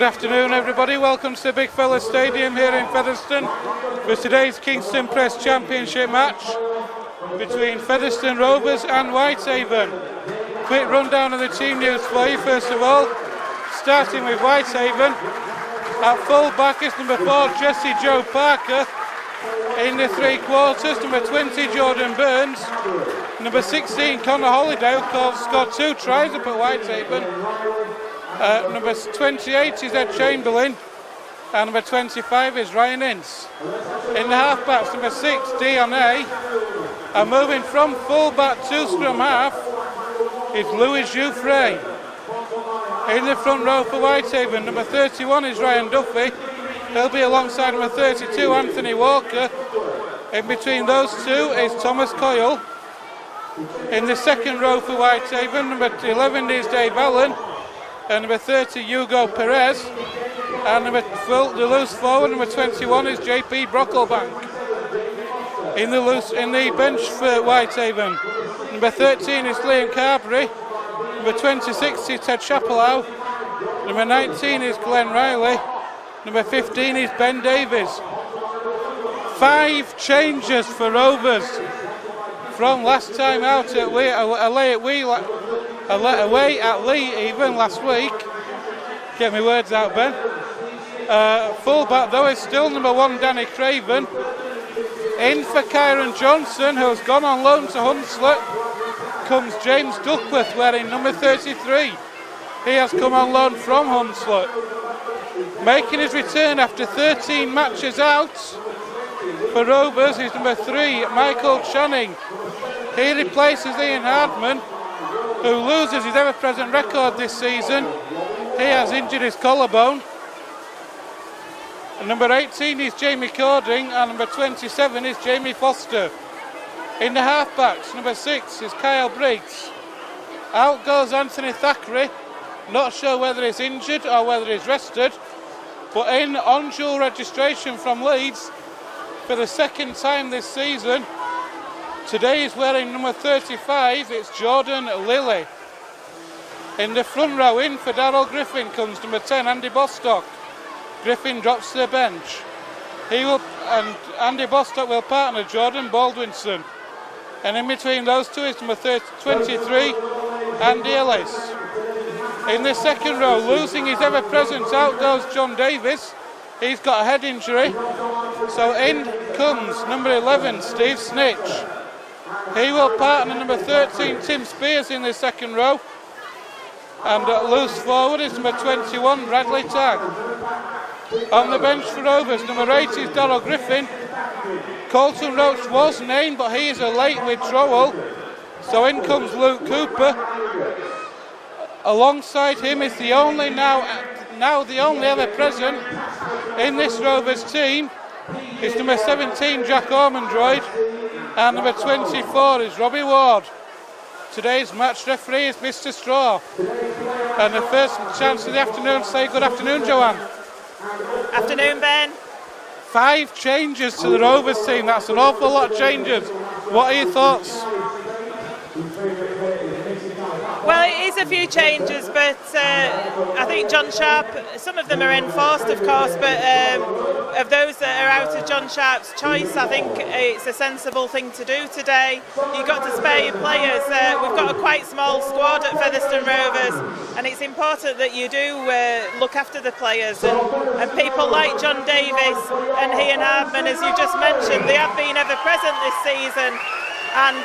Good afternoon everybody, welcome to the Big Fella Stadium here in Featherstone for today's Kingston Press Championship match between Featherstone Rovers and Whitehaven. Quick rundown of the team news for you first of all, starting with Whitehaven. At full back is number 4 Jesse Joe Parker, in the three quarters number 20 Jordan Burns, number 16 Connor Holiday who scored 2 tries up at Whitehaven. Number 28 is Ed Chamberlain and number 25 is Ryan Ince. In the half-backs, number 6 Dion A, and moving from full-back to scrum half is Louis Jouffre. In the front row for Whitehaven, number 31 is Ryan Duffy. He'll be alongside number 32 Anthony Walker. In between those two is Thomas Coyle. In the second row for Whitehaven, number 11 is Dave Allen. And number 30 Hugo Perez, and the loose forward number 21 is JP Brocklebank. In the bench for Whitehaven, number 13 is Liam Carberry, number 26 is Ted Chapelau, number 19 is Glenn Riley, number 15 is Ben Davies. 5 changes for Rovers from last time out at away at Lee even last week. Get my words out, Ben. Full back though is still number 1 Danny Craven. In for Kyron Johnson, who's gone on loan to Hunslet, comes James Duckworth wearing number 33. He has come on loan from Hunslet. Making his return after 13 matches out for Rovers is number 3 Michael Channing. He replaces Ian Hardman, who loses his ever-present record this season. He has injured his collarbone. And number 18 is Jamie Cording and number 27 is Jamie Foster. In the half-backs, number 6 is Kyle Briggs. Out goes Anthony Thackeray, not sure whether he's injured or whether he's rested, but in on-dual registration from Leeds for the second time this season. Today he's wearing number 35, it's Jordan Lilly. In the front row, in for Darryl Griffin comes number 10, Andy Bostock. Griffin drops to the bench. And Andy Bostock will partner Jordan Baldwinson. And in between those two is number 23, Andy Ellis. In the second row, losing his ever-present, out goes John Davis. He's got a head injury. So in comes number 11, Steve Snitch. He will partner number 13, Tim Spears in the second row. And loose forward is number 21, Bradley Tagg. On the bench for Rovers, number 8 is Darryl Griffin. Colton Roach was named, but he is a late withdrawal. So in comes Luke Cooper. Alongside him is the only now the only ever present in this Rovers team is number 17, Jack Ormondroyd. And number 24 is Robbie Ward. Today's match referee is Mr. Straw. And the first chance of the afternoon, say good afternoon, Joanne. Afternoon, Ben. 5 changes to the Rovers team, that's an awful lot of changes. What are your thoughts? Well, it is a few changes, but I think John Sharp, some of them are enforced, of course, but of those that are out of John Sharp's choice, I think it's a sensible thing to do today. You've got to spare your players. We've got a quite small squad at Featherstone Rovers, and it's important that you do look after the players. And people like John Davis and Ian Hardman, as you just mentioned, they have been ever present this season, and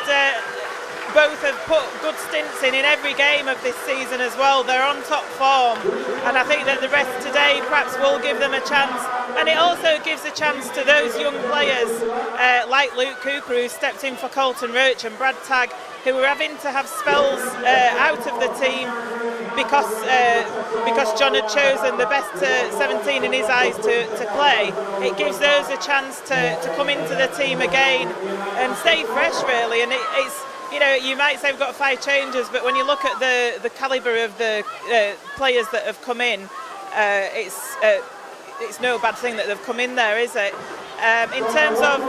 both have put good stints in every game of this season as well. They're on top form, and I think that the rest today perhaps will give them a chance, and it also gives a chance to those young players like Luke Cooper, who stepped in for Colton Roach, and Brad Tagg, who are having to have spells out of the team because John had chosen the best 17 in his eyes to play. It gives those a chance to come into the team again and stay fresh, really. And it's, you know, you might say we've got 5 changes, but when you look at the calibre of the players that have come in, it's no bad thing that they've come in there, is it? In terms of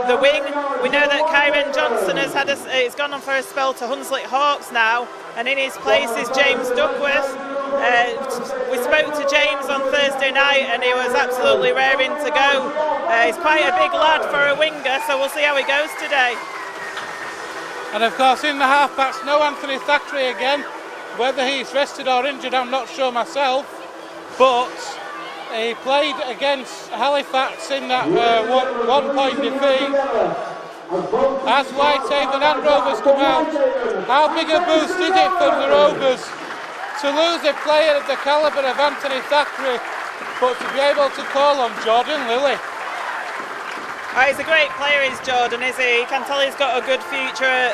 the wing, we know that Kyren Johnson has gone on for a spell to Hunslet Hawks now, and in his place is James Duckworth. We spoke to James on Thursday night and he was absolutely raring to go. He's quite a big lad for a winger, so we'll see how he goes today. And of course in the half-backs, no Anthony Thackeray again. Whether he's rested or injured, I'm not sure myself, but he played against Halifax in that one-point defeat. As Whitehaven and Rovers come out, how big a boost is it for the Rovers to lose a player of the calibre of Anthony Thackeray, but to be able to call on Jordan Lilly? Oh, he's a great player, is Jordan, is he? You can tell he's got a good future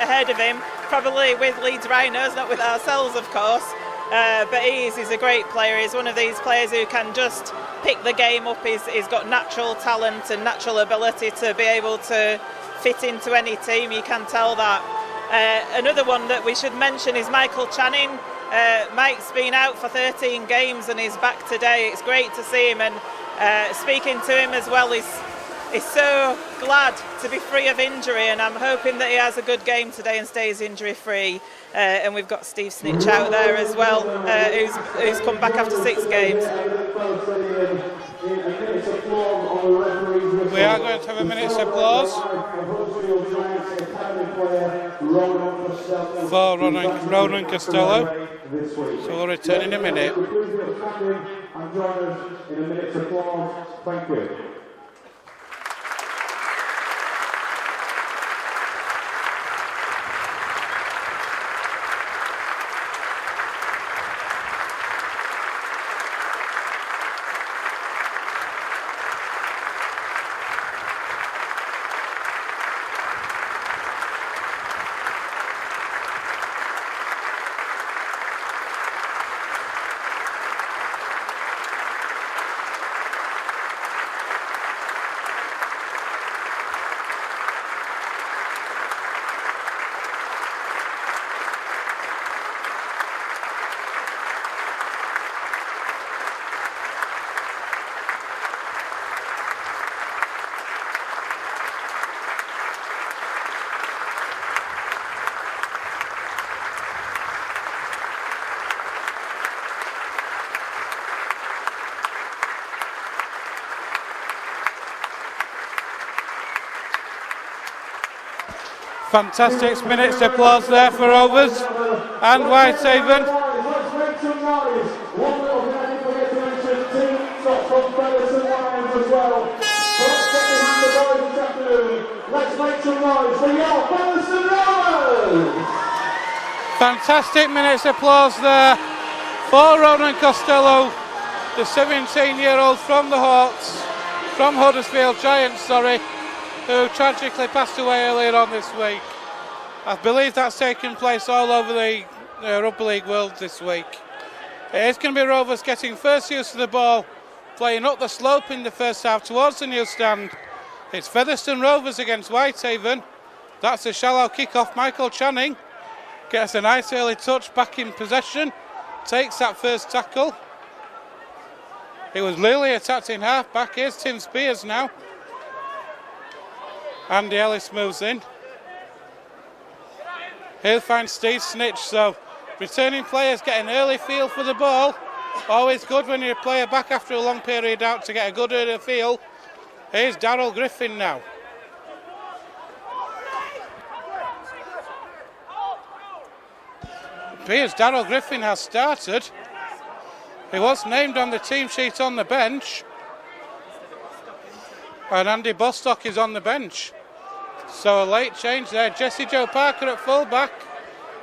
ahead of him, probably with Leeds Rhinos, not with ourselves, of course. But he's a great player. He's one of these players who can just pick the game up. He's got natural talent and natural ability to be able to fit into any team. You can tell that. Another one that we should mention is Michael Channing. Mike's been out for 13 games and he's back today. It's great to see him, and speaking to him as well, he's so glad to be free of injury, and I'm hoping that he has a good game today and stays injury free. And we've got Steve Snitch out there as well, who's come back after 6 games. We are going to have a minute's applause for Ronan Costello, so we'll return in a minute. Thank you. Fantastic minutes applause there for Rovers and Whitehaven. Fantastic minutes applause there for Ronan Costello, the 17-year-old from the Hawks, from Huddersfield Giants, who tragically passed away earlier on this week. I believe that's taken place all over the Rugby League world this week. It is going to be Rovers getting first use of the ball, playing up the slope in the first half towards the new stand. It's Featherstone Rovers against Whitehaven. That's a shallow kick-off. Michael Channing gets a nice early touch, back in possession, takes that first tackle. It was Lilly attacked in half-back. Here's Tim Spears now. Andy Ellis moves in. He'll find Steve Snitch, so returning players get an early feel for the ball. Always good when you're a player back after a long period out to get a good early feel. Here's Darryl Griffin now. Appears Darryl Griffin has started. He was named on the team sheet on the bench. And Andy Bostock is on the bench. So a late change there. Jesse Joe Parker at full-back.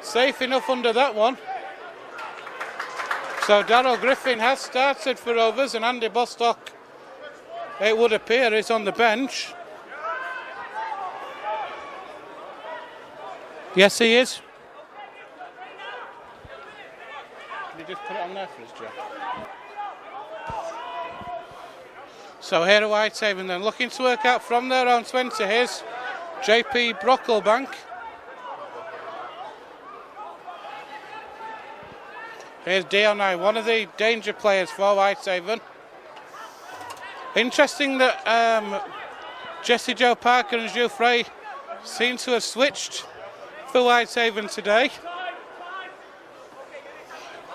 Safe enough under that one. So Darryl Griffin has started for Rovers, and Andy Bostock, it would appear, is on the bench. Yes, he is. Can you just put it on there for us, Jack? So here at Whitehaven then, looking to work out from their own 20. Here's JP Brocklebank. Here's Dion, one of the danger players for Whitehaven. Interesting that Jessie Jo Parker and Joe Frey seem to have switched for Whitehaven today.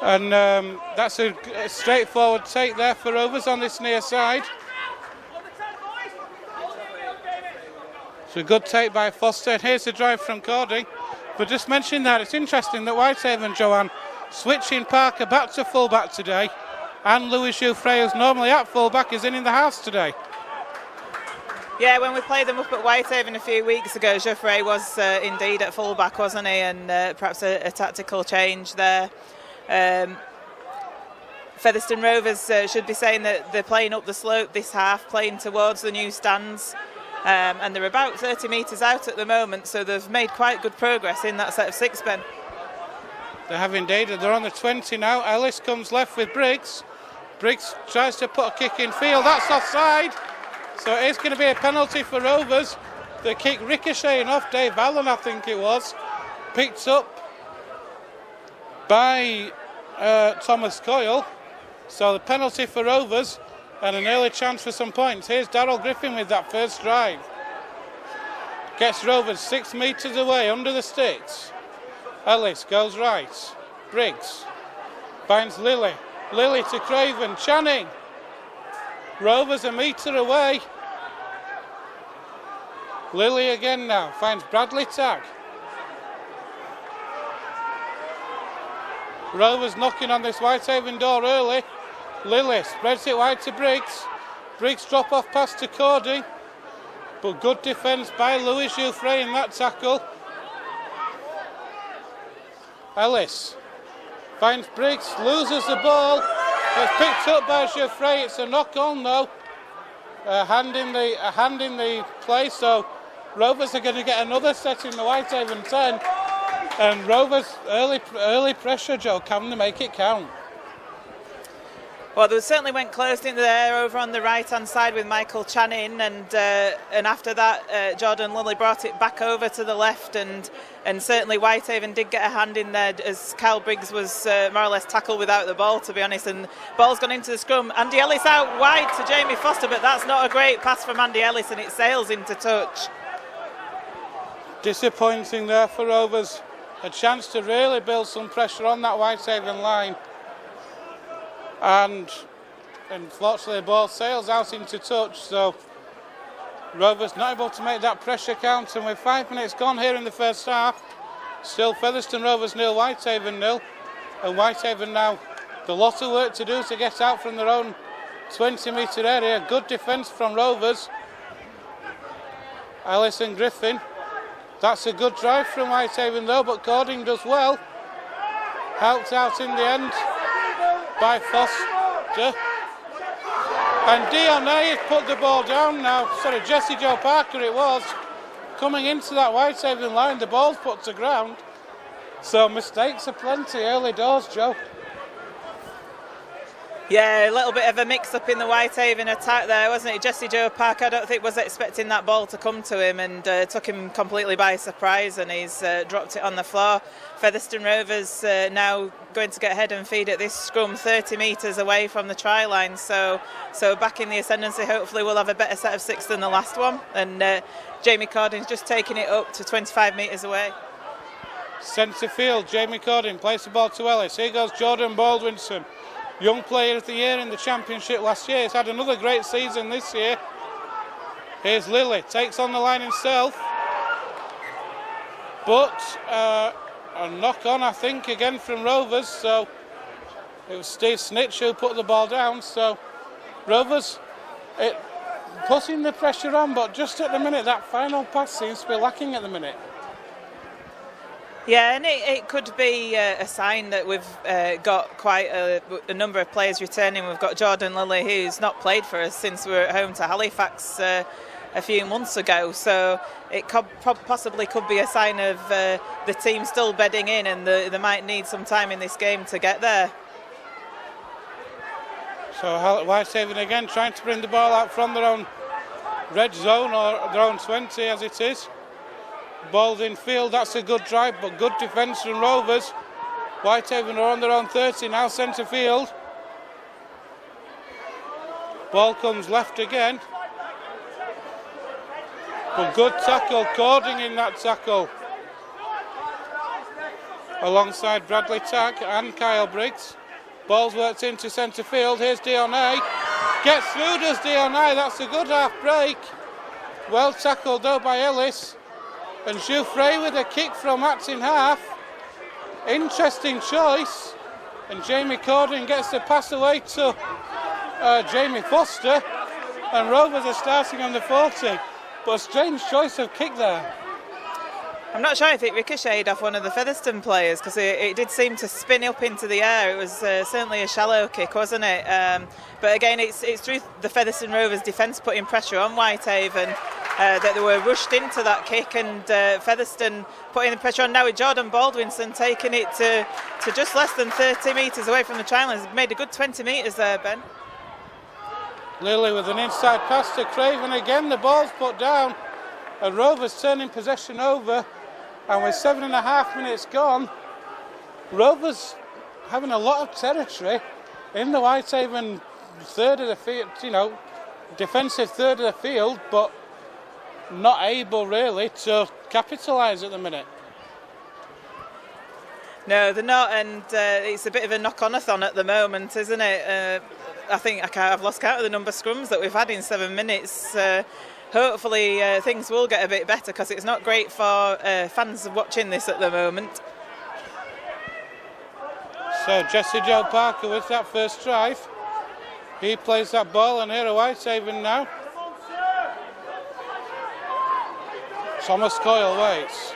And that's a straightforward take there for Rovers on this near side. It's a good take by Foster. And here's the drive from Cording. But just mentioning that, it's interesting that Whitehaven, Joanne, switching Parker back to full-back today, and Louis Jouffre, who's normally at full-back, is in the house today. Yeah, when we played them up at Whitehaven a few weeks ago, Jouffre was indeed at full-back, wasn't he? And perhaps a tactical change there. Featherstone Rovers should be saying that they're playing up the slope this half, playing towards the new stands. And they're about 30 metres out at the moment, so they've made quite good progress in that set of six-men. They have indeed, and they're on the 20 now. Ellis comes left with Briggs. Briggs tries to put a kick in field, that's offside. So it is going to be a penalty for Rovers. The kick ricocheting off Dave Allen, I think it was. Picked up by Thomas Coyle. So the penalty for Rovers. And an early chance for some points. Here's Darryl Griffin with that first drive. Gets Rovers 6 metres away under the sticks. Ellis goes right. Briggs finds Lilly. Lilly to Craven. Channing. Rovers a metre away. Lilly again now. Finds Bradley Tagg. Rovers knocking on this Whitehaven door early. Lilly spreads it wide to Briggs. Briggs drop off pass to Cording. But good defence by Louis Jouffre in that tackle. Ellis finds Briggs, loses the ball. It's picked up by Jouffre. It's a knock on though. A hand in the play. So Rovers are going to get another set in the Whitehaven 10. And Rovers early pressure, Joe. Can they make it count? Well, they certainly went close in there over on the right-hand side with Michael Channing, and after that, Jordan Lilly brought it back over to the left, and certainly Whitehaven did get a hand in there as Kyle Briggs was more or less tackled without the ball, to be honest, and the ball's gone into the scrum. Andy Ellis out wide to Jamie Foster, but that's not a great pass from Andy Ellis, and it sails into touch. Disappointing there for Rovers. A chance to really build some pressure on that Whitehaven line. And unfortunately the ball sails out into touch, so Rovers not able to make that pressure count, and with 5 minutes gone here in the first half, still Featherstone Rovers 0, Whitehaven 0, and Whitehaven now the lot of work to do to get out from their own 20-metre area. Good defence from Rovers. Ellis and Griffin. That's a good drive from Whitehaven though, but Cording does well. Helped out in the end by Foster. And Dionne has put the ball down now. Sorry, Jessie Jo Parker it was. Coming into that Whitehaven line, the ball's put to ground. So mistakes are plenty early doors, Joe. Yeah, a little bit of a mix-up in the Whitehaven attack there, wasn't it? Jessie Jo Parker, I don't think was expecting that ball to come to him, and took him completely by surprise, and he's dropped it on the floor. Featherstone Rovers now going to get head and feed at this scrum 30 metres away from the try line, so back in the ascendancy. Hopefully we'll have a better set of six than the last one, and Jamie Cording's just taking it up to 25 metres away. Centre field, Jamie Cording plays the ball to Ellis. Here goes Jordan Baldwinson. Young Player of the Year in the Championship last year. He's had another great season this year. Here's Lilly, takes on the line himself. But a knock on, I think, again from Rovers. So it was Steve Snitch who put the ball down. So Rovers putting the pressure on, but just at the minute, that final pass seems to be lacking at the minute. Yeah, and it could be a sign that we've got quite a number of players returning. We've got Jordan Lilly, who's not played for us since we were at home to Halifax a few months ago. So it possibly could be a sign of the team still bedding in, and they might need some time in this game to get there. So Whitehaven again trying to bring the ball out from their own red zone, or their own 20 as it is. Ball's in field, that's a good drive, but good defence from Rovers. Whitehaven are on their own 30 now, centre field. Ball comes left again. But good tackle, Cording in that tackle. Alongside Bradley Tagg and Kyle Briggs. Ball's worked into centre field. Here's Dionne. Gets through, does Dionne. That's a good half break. Well tackled though by Ellis. And Jouffre with a kick from Acton half. Interesting choice. And Jamie Cording gets the pass away to Jamie Foster. And Rovers are starting on the 40. But a strange choice of kick there. I'm not sure if it ricocheted off one of the Featherstone players, because it did seem to spin up into the air. It was certainly a shallow kick, wasn't it? But again, it's through the Featherstone Rovers defence putting pressure on Whitehaven that they were rushed into that kick, and Featherstone putting the pressure on now with Jordan Baldwinson taking it to just less than 30 metres away from the try line. He's made a good 20 metres there, Ben. Lilly with an inside pass to Craven again. The ball's put down, and Rovers turning possession over. And with 7.5 minutes gone, Rovers having a lot of territory in the Whitehaven third of the field, defensive third of the field, but not able really to capitalise at the minute. No, they're not, and it's a bit of a knock-on-a-thon at the moment, isn't it? I think I've lost count of the number of scrums that we've had in 7 minutes. Hopefully things will get a bit better, because it's not great for fans watching this at the moment. So Jesse Joe Parker with that first drive. He plays that ball, and here are Whitehaven now. Thomas Coyle waits.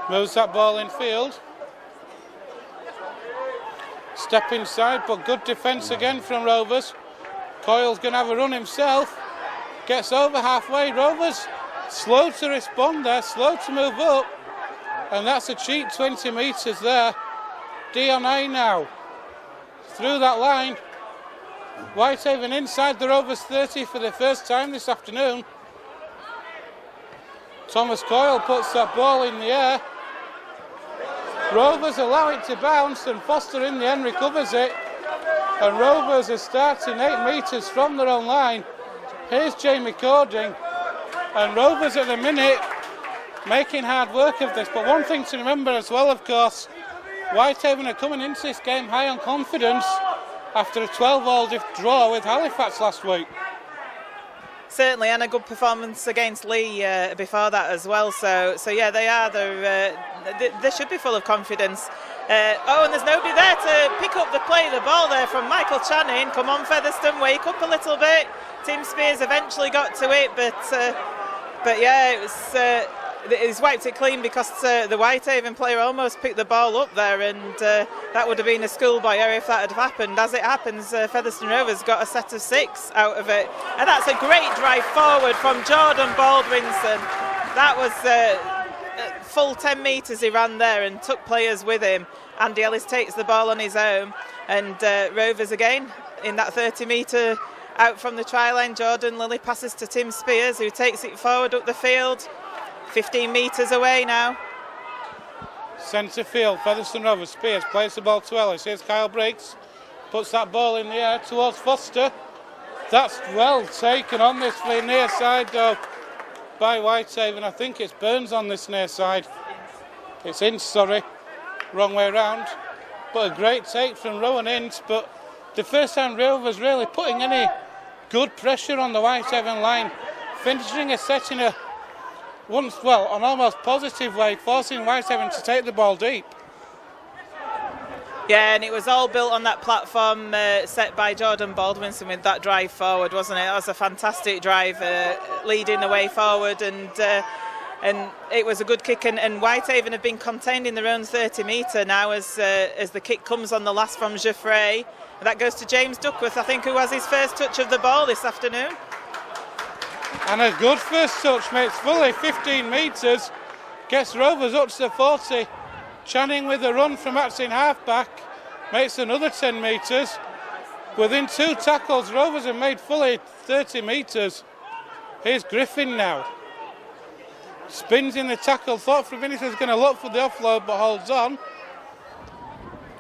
Moves that ball in field. Step inside, but good defence again from Rovers. Coyle's going to have a run himself. Gets over halfway. Rovers slow to respond there, slow to move up. And that's a cheap 20 metres there. Dionne now through that line. Whitehaven inside the Rovers 30 for the first time this afternoon. Thomas Coyle puts that ball in the air. Rovers allow it to bounce, and Foster in the end recovers it. And Rovers are starting 8 metres from their own line. Here's Jamie Cording, and Rovers at the minute making hard work of this. But one thing to remember as well, of course, Whitehaven are coming into this game high on confidence after a 12-all draw with Halifax last week. Certainly, and a good performance against Lee before that as well. So yeah, they are. They should be full of confidence. And there's nobody there to pick up the ball there from Michael Channing. Come on, Featherstone, wake up a little bit. Tim Spears eventually got to it, but yeah, it was wiped it clean, because the Whitehaven player almost picked the ball up there, and that would have been a schoolboy error if that had happened. As it happens, Featherstone Rovers got a set of 6 out of it, and that's a great drive forward from Jordan Baldwinson. That was full 10 metres he ran there and took players with him. Andy Ellis takes the ball on his own, and Rovers again in that 30-metre out from the try line. Jordan Lilly passes to Tim Spears, who takes it forward up the field. 15 metres away now. Centre field, Featherstone Rovers. Spears plays the ball to Ellis. Here's Kyle Briggs. Puts that ball in the air towards Foster. That's well taken on this near side though by Whitehaven. I think it's Burns on this near side. It's Ince, sorry. Wrong way round. But a great take from Rowan Ince. But the first time Rovers really putting any good pressure on the Whitehaven line. Finishing a set in an almost positive way, forcing Whitehaven to take the ball deep. Yeah, and it was all built on that platform set by Jordan Baldwinson with that drive forward, wasn't it? That was a fantastic drive, leading the way forward, and it was a good kick. And Whitehaven have been contained in their own 30-metre now as the kick comes on the last from Jouffre. That goes to James Duckworth, I think, who has his first touch of the ball this afternoon. And a good first touch, makes fully 15 metres, gets Rovers up to the 40. Channing with a run from Acton halfback, makes another 10 metres. Within 2 tackles, Rovers have made fully 30 metres. Here's Griffin now. Spins in the tackle, thought for a minute he was going to look for the offload, but holds on.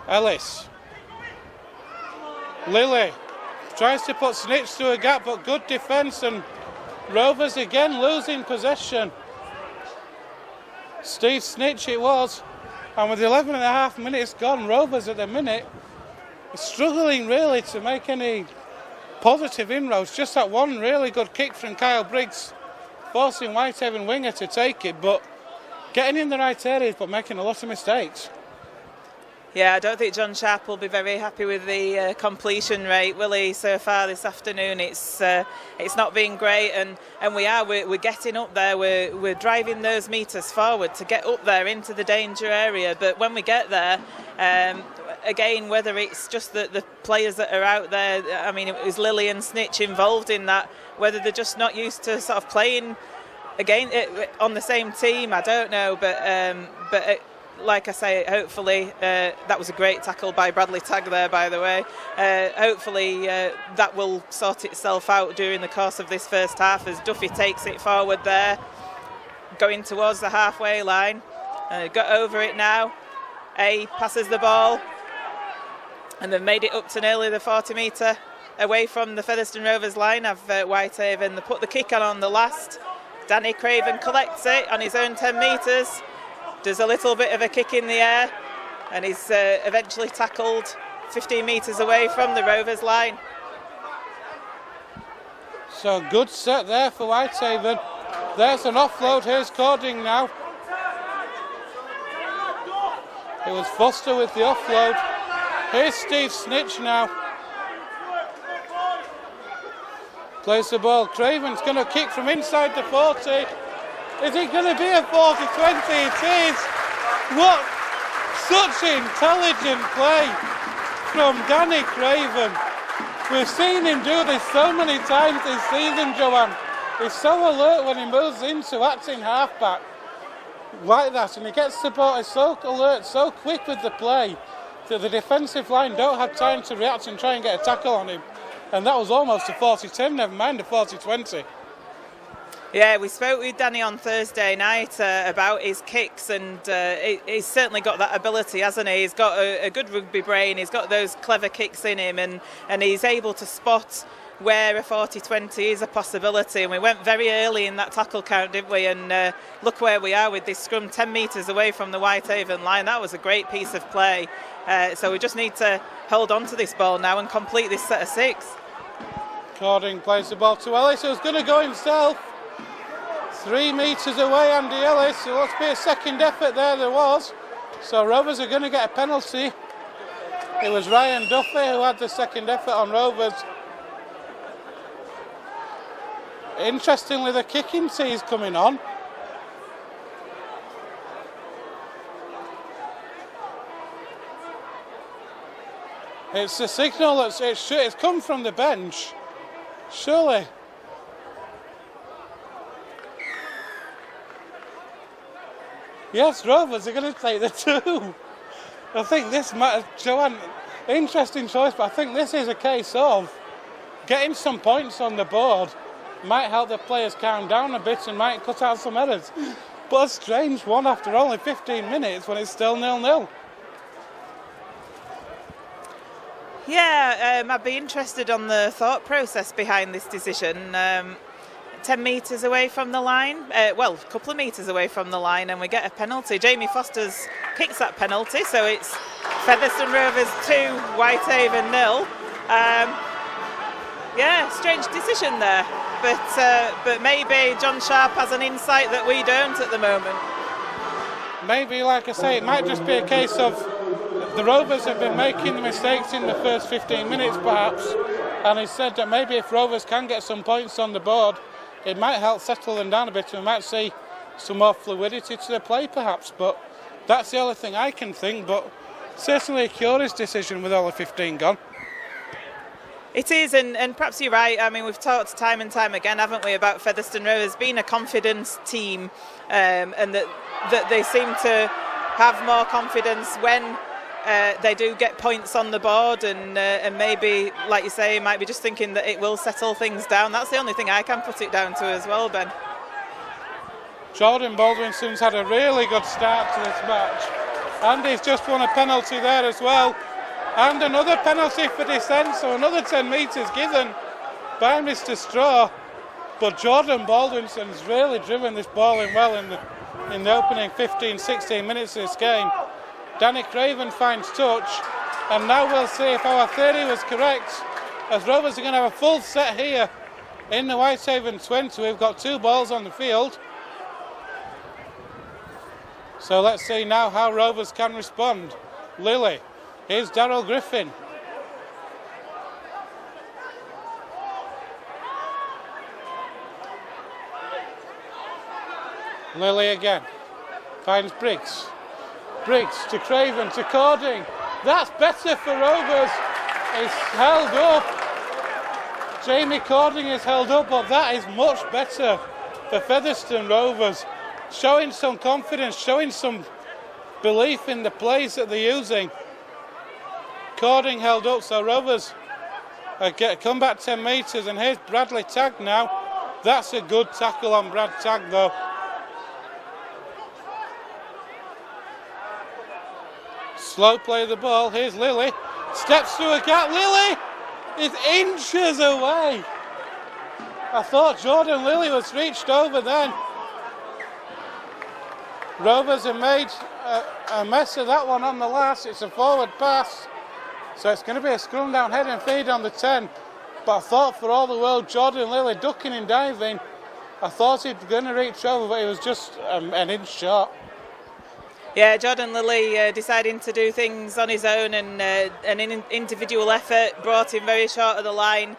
Ellis. Lilly Tries to put Snitch through a gap, but good defence, and Rovers again losing possession. Steve Snitch it was, and with 11.5 minutes gone, Rovers at the minute are struggling really to make any positive inroads. Just that one really good kick from Kyle Briggs, forcing Whitehaven winger to take it, but getting in the right areas but making a lot of mistakes. Yeah, I don't think John Sharp will be very happy with the completion rate, will he? So far this afternoon, it's not been great, and we're getting up there. We're driving those metres forward to get up there into the danger area. But when we get there, again, whether it's just the players that are out there, I mean, it was Lilly and Snitch involved in that. Whether they're just not used to sort of playing again on the same team, I don't know, but. Like I say, hopefully that was a great tackle by Bradley Tagg there, by the way. Hopefully that will sort itself out during the course of this first half as Duffy takes it forward there, going towards the halfway line. Got over it now. A passes the ball, and they've made it up to nearly the 40 metre away from the Featherstone Rovers line of Whitehaven. They put the kick on the last. Danny Craven collects it on his own 10 metres. Does a little bit of a kick in the air, and he's eventually tackled 15 metres away from the Rovers line. So good set there for Whitehaven. There's an offload. Here's Cording now. It was Foster with the offload. Here's Steve Snitch now. Plays the ball. Craven's going to kick from inside the 40. Is it going to be a 40-20? It is. What such intelligent play from Danny Craven. We've seen him do this so many times this season, Joanne. He's so alert when he moves into acting halfback like that, and he gets the ball. He's so alert, so quick with the play that the defensive line don't have time to react and try and get a tackle on him. And that was almost a 40-10, never mind a 40-20. Yeah, we spoke with Danny on Thursday night about his kicks, and he's certainly got that ability, hasn't he? He's got a good rugby brain, he's got those clever kicks in him, and he's able to spot where a 40-20 is a possibility. And we went very early in that tackle count, didn't we? And look where we are with this scrum 10 metres away from the Whitehaven line. That was a great piece of play. So we just need to hold on to this ball now and complete this set of 6. Cording plays the ball to Ellis, who's going to go himself. 3 metres away, Andy Ellis. So let's be a second effort there was. So Rovers are going to get a penalty. It was Ryan Duffy who had the second effort on Rovers. Interestingly, the kicking tee is coming on. It's a signal that it's come from the bench. Surely. Yes, Rovers are going to take the 2. I think this might, Joanne, interesting choice, but I think this is a case of getting some points on the board might help the players calm down a bit and might cut out some errors. But a strange one after only 15 minutes when it's still 0-0. Yeah, I'd be interested on the thought process behind this decision. 10 metres away from the line, a couple of metres away from the line, and we get a penalty. Jamie Foster's kicks that penalty, so it's Featherstone Rovers 2, Whitehaven 0. Yeah, strange decision there, but maybe John Sharp has an insight that we don't at the moment. Maybe, like I say, it might just be a case of the Rovers have been making the mistakes in the first 15 minutes perhaps, and he said that maybe if Rovers can get some points on the board, it might help settle them down a bit, and we might see some more fluidity to the play perhaps. But that's the only thing I can think, but certainly a curious decision with all the 15 gone. It is, and perhaps you're right. I mean, we've talked time and time again, haven't we, about Featherstone Rovers being a confidence team, and that they seem to have more confidence when they do get points on the board, and maybe, like you say, might be just thinking that it will settle things down. That's the only thing I can put it down to as well, Ben. Jordan Baldwinson's had a really good start to this match, and he's just won a penalty there as well. And another penalty for descent, so another 10 metres given by Mr. Straw. But Jordan Baldwinson's really driven this ball in well in the opening 15-16 minutes of this game. Danny Craven finds touch, and now we'll see if our theory was correct, as Rovers are going to have a full set here in the Whitehaven 20. We've got 2 balls on the field. So let's see now how Rovers can respond. Lilly, here's Darryl Griffin. Lilly again, finds Briggs. Briggs to Craven, to Cording. That's better for Rovers. It's held up. Jamie Cording is held up, but that is much better for Featherstone Rovers. Showing some confidence, showing some belief in the plays that they're using. Cording held up, so Rovers come back 10 metres, and here's Bradley tagged now. That's a good tackle on Brad Tagg though. Slow play of the ball, here's Lilly. Steps through a gap, Lilly is inches away. I thought Jordan Lilly was reached over then. Rovers have made a mess of that one on the last. It's a forward pass, so it's going to be a scrum down head and feed on the 10. But I thought for all the world Jordan Lilly ducking and diving, I thought he'd going to reach over, but he was just an inch short. Yeah, Jordan Lilly deciding to do things on his own, and an individual effort brought him very short of the line.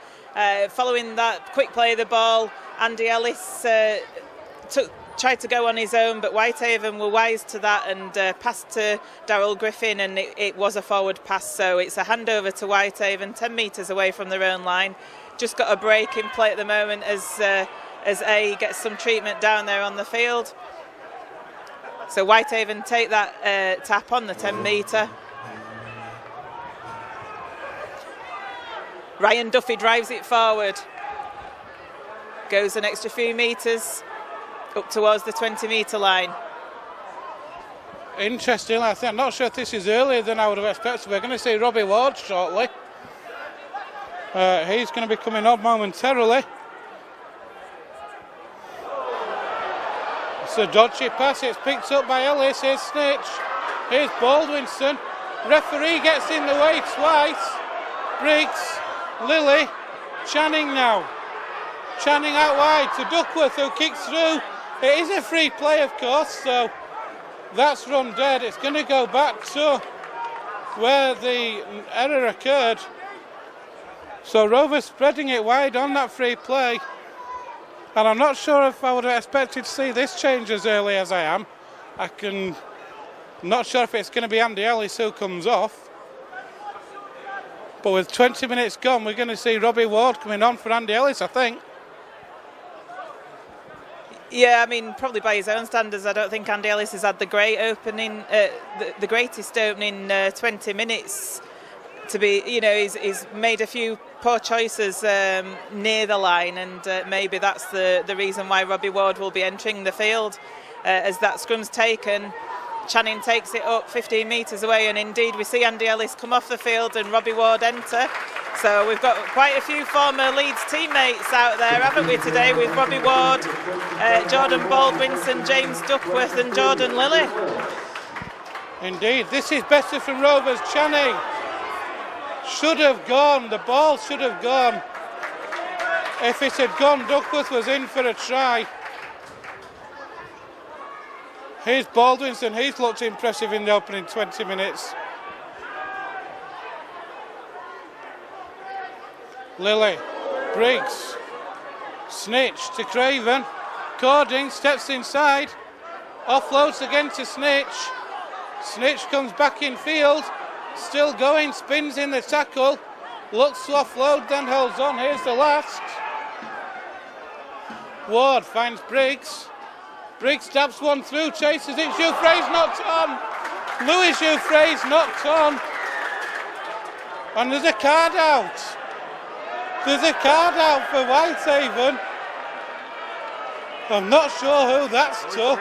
Following that quick play of the ball, Andy Ellis tried to go on his own, but Whitehaven were wise to that and passed to Darryl Griffin, and it was a forward pass, so it's a handover to Whitehaven, 10 metres away from their own line. Just got a break in play at the moment as A gets some treatment down there on the field. So Whitehaven take that tap on the 10 metre. Ryan Duffy drives it forward. Goes an extra few metres up towards the 20 metre line. Interesting, I think. I'm not sure if this is earlier than I would have expected. We're going to see Robbie Ward shortly. He's going to be coming on momentarily. It's a dodgy pass, it's picked up by Ellis. Here's Snitch, here's Baldwinson. Referee gets in the way twice. Briggs, Lilly, Channing now. Channing out wide to Duckworth, who kicks through. It is a free play, of course, so that's run dead. It's going to go back to where the error occurred. So Rovers spreading it wide on that free play. And I'm not sure if I would have expected to see this change as early as I am. Not sure if it's going to be Andy Ellis who comes off. But with 20 minutes gone, we're going to see Robbie Ward coming on for Andy Ellis, I think. Yeah, I mean, probably by his own standards, I don't think Andy Ellis has had the great opening, the greatest opening 20 minutes. To be, you know, he's made a few poor choices near the line, and maybe that's the reason why Robbie Ward will be entering the field as that scrum's taken. Channing takes it up 15 metres away, and indeed we see Andy Ellis come off the field and Robbie Ward enter. So we've got quite a few former Leeds teammates out there, haven't we, today, with Robbie Ward, Jordan Baldwinson, James Duckworth and Jordan Lilly. Indeed, this is better from Rovers. Channing should have gone, the ball should have gone. If it had gone, Duckworth was in for a try. Here's Baldwinson, he's looked impressive in the opening 20 minutes. Lilly, Briggs, Snitch to Craven. Cording steps inside, offloads again to Snitch. Snitch comes back in field. Still going, spins in the tackle, looks to offload, then holds on. Here's the last. Ward finds Briggs. Briggs stabs one through, chases it. Jouffre's knocked on. Louis Jouffre's knocked on. And there's a card out. There's a card out for Whitehaven. I'm not sure who that's to.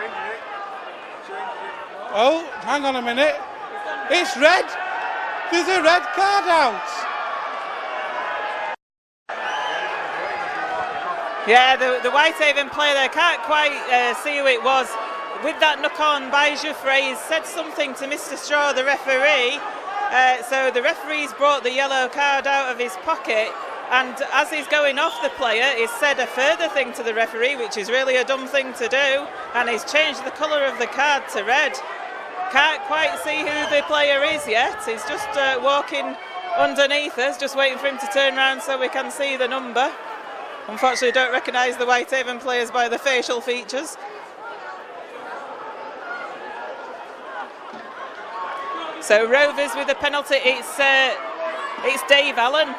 Oh, hang on a minute. It's red. There's a red card out. Yeah, the Whitehaven player there can't quite see who it was. With that knock on by Jouffre, he's said something to Mr. Straw, the referee. So the referee's brought the yellow card out of his pocket, and as he's going off the player, he's said a further thing to the referee, which is really a dumb thing to do, and he's changed the colour of the card to red. Can't quite see who the player is yet. He's just walking underneath us, just waiting for him to turn around so we can see the number. Unfortunately, don't recognise the Whitehaven players by the facial features. So Rovers with a penalty. It's Dave Allen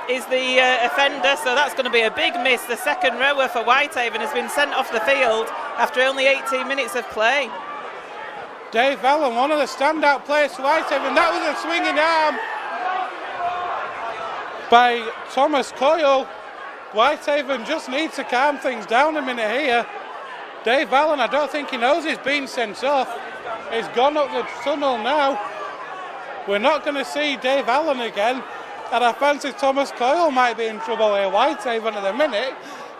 is the offender, so that's going to be a big miss. The second rower for Whitehaven has been sent off the field after only 18 minutes of play. Dave Allen, one of the standout players for Whitehaven. That was a swinging arm by Thomas Coyle. Whitehaven just needs to calm things down a minute here. Dave Allen, I don't think he knows he's been sent off. He's gone up the tunnel now. We're not going to see Dave Allen again, and I fancy Thomas Coyle might be in trouble here. Whitehaven at the minute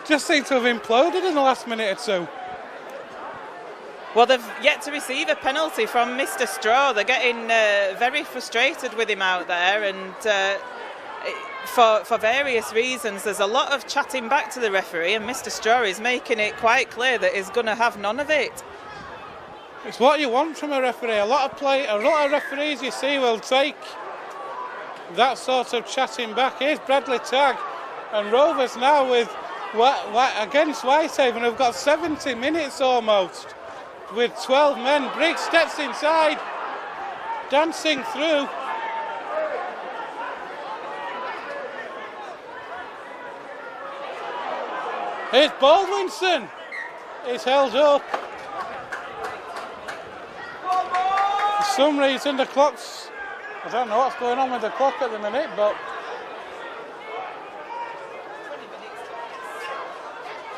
just seem to have imploded in the last minute or two. Well, they've yet to receive a penalty from Mr. Straw. They're getting very frustrated with him out there, and for various reasons. There's a lot of chatting back to the referee, and Mr. Straw is making it quite clear that he's going to have none of it. It's what you want from a referee. A lot of referees you see will take that sort of chatting back. Here's Bradley Tagg, and Rovers now with against Whitehaven who've got 70 minutes almost with 12 men. Briggs steps inside, dancing through. Here's Baldwinson. He's held up. For some reason the clock's... I don't know what's going on with the clock at the minute, but...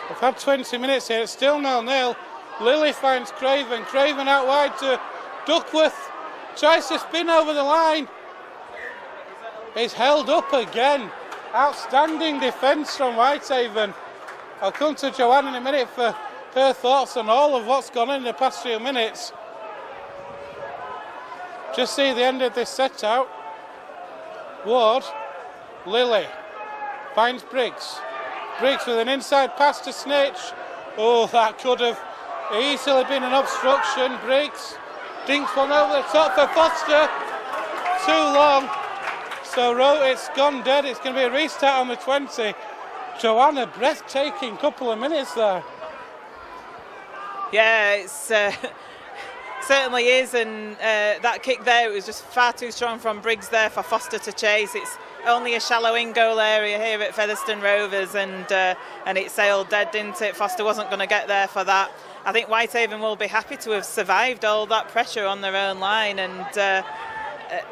We've had 20 minutes here, it's still 0-0. Lilly finds Craven. Craven out wide to Duckworth. Tries to spin over the line. He's held up again. Outstanding defence from Whitehaven. I'll come to Joanne in a minute for her thoughts on all of what's gone on in the past few minutes. Just see the end of this set out. Ward, Lilly, finds Briggs. Briggs with an inside pass to Snitch. Oh, that could have easily been an obstruction. Briggs dinks one over the top for Foster. Too long. So it's gone dead. It's going to be a restart on the 20. Joanna, breathtaking couple of minutes there. Yeah, it's certainly is, and that kick there, it was just far too strong from Briggs there for Foster to chase. It's only a shallow in-goal area here at Featherstone Rovers, and it sailed dead, didn't it? Foster wasn't going to get there for that. I think Whitehaven will be happy to have survived all that pressure on their own line, and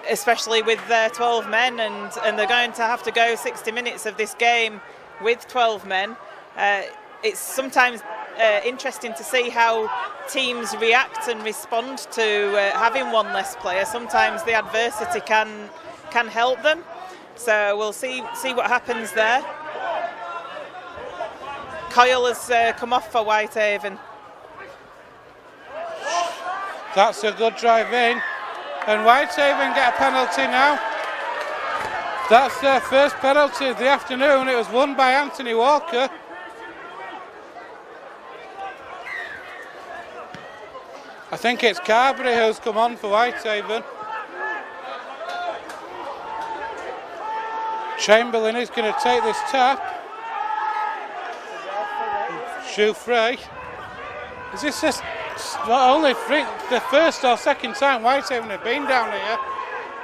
especially with their 12 men, and they're going to have to go 60 minutes of this game with 12 men. It's sometimes interesting to see how teams react and respond to having one less player. Sometimes the adversity can help them. So we'll see what happens there. Coyle has come off for Whitehaven. That's a good drive in. And Whitehaven get a penalty now. That's their first penalty of the afternoon. It was won by Anthony Walker. I think it's Carberry who's come on for Whitehaven. Chamberlain is going to take this tap. Jouffre. Is this just not only the first or second time Whitehaven have been down here?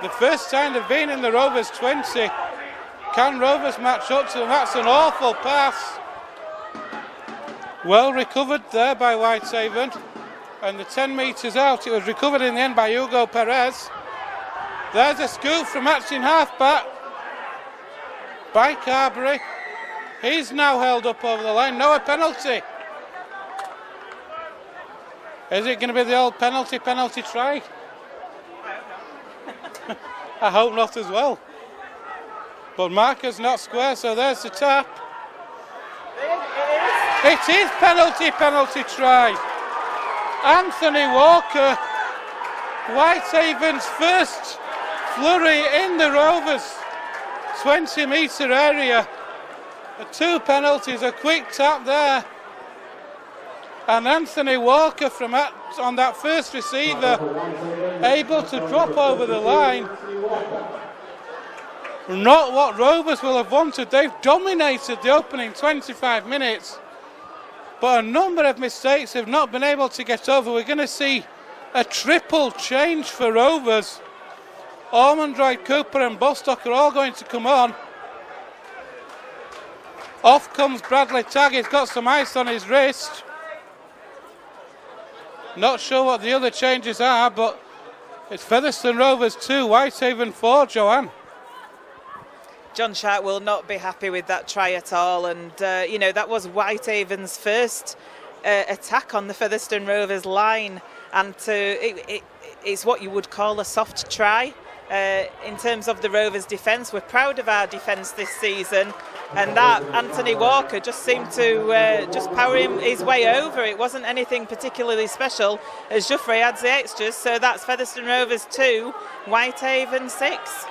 The first time they've been in the Rovers 20. Can Rovers match up to them? That's an awful pass. Well recovered there by Whitehaven. And the 10 metres out, it was recovered in the end by Hugo Perez. There's a scoop from matching halfback by Carberry. He's now held up over the line. No, a penalty. Is it going to be the old penalty try? I hope not as well. But marker's not square, so there's the tap. It is penalty try. Anthony Walker, Whitehaven's first flurry in the Rovers 20-metre area. 2 penalties, a quick tap there. And Anthony Walker on that first receiver, able to drop over the line. Not what Rovers will have wanted. They've dominated the opening 25 minutes. But a number of mistakes have not been able to get over. We're going to see a triple change for Rovers. Ormondroyd, Cooper and Bostock are all going to come on. Off comes Bradley Tagg. He's got some ice on his wrist. Not sure what the other changes are, but it's Featherstone Rovers 2, Whitehaven 4, Joanne. John Sharp will not be happy with that try at all, and that was Whitehaven's first attack on the Featherstone Rovers line, and it's what you would call a soft try in terms of the Rovers' defence. We're proud of our defence this season, and that Anthony Walker just seemed to just power his way over. It wasn't anything particularly special as Jouffre adds the extras, so that's Featherstone Rovers 2, Whitehaven 6.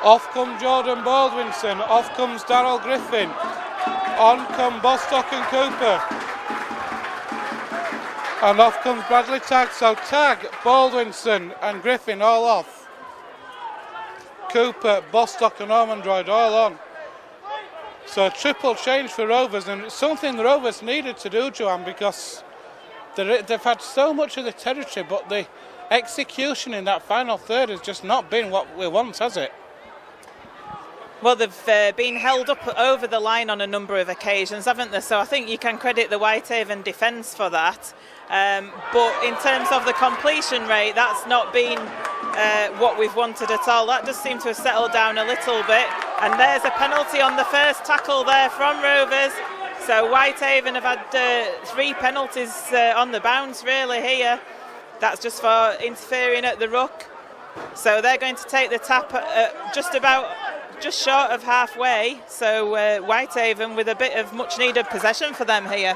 Off come Jordan Baldwinson, off comes Darryl Griffin, on come Bostock and Cooper, and off comes Bradley Tagg. So Tagg, Baldwinson and Griffin all off. Cooper, Bostock and Ormondroyd all on. So a triple change for Rovers, and it's something the Rovers needed to do, Joanne, because they've had so much of the territory, but the execution in that final third has just not been what we want, has it? Well, they've been held up over the line on a number of occasions, haven't they? So I think you can credit the Whitehaven defence for that. But in terms of the completion rate, that's not been what we've wanted at all. That does seem to have settled down a little bit. And there's a penalty on the first tackle there from Rovers. So Whitehaven have had 3 penalties on the bounce really here. That's just for interfering at the ruck. So they're going to take the tap just short of halfway, so Whitehaven with a bit of much needed possession for them here.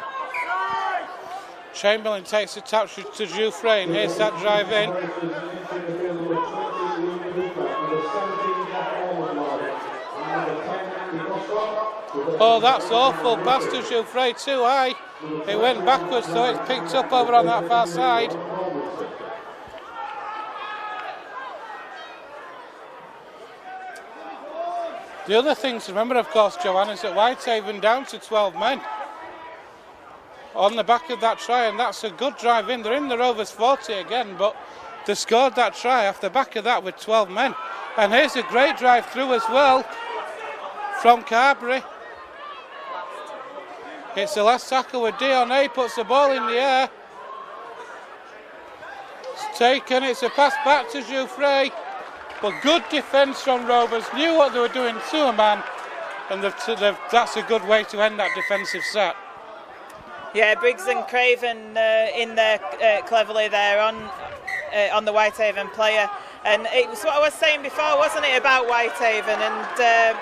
Chamberlain takes the tap to Jouffre, and here's that drive in. Oh, that's awful, pass to Jouffre, too high. It went backwards, so it's picked up over on that far side. The other thing to remember, of course, Joanne, is that Whitehaven down to 12 men on the back of that try, and that's a good drive in. They're in the Rovers 40 again, but they scored that try off the back of that with 12 men. And here's a great drive through as well from Carberry. It's the last tackle with Dion A, puts the ball in the air. It's taken, it's a pass back to Jouffre. But good defence from Rovers, knew what they were doing to a man, and that's a good way to end that defensive set. Yeah, Briggs and Craven in there cleverly there on the Whitehaven player. And it was what I was saying before, wasn't it, about Whitehaven? And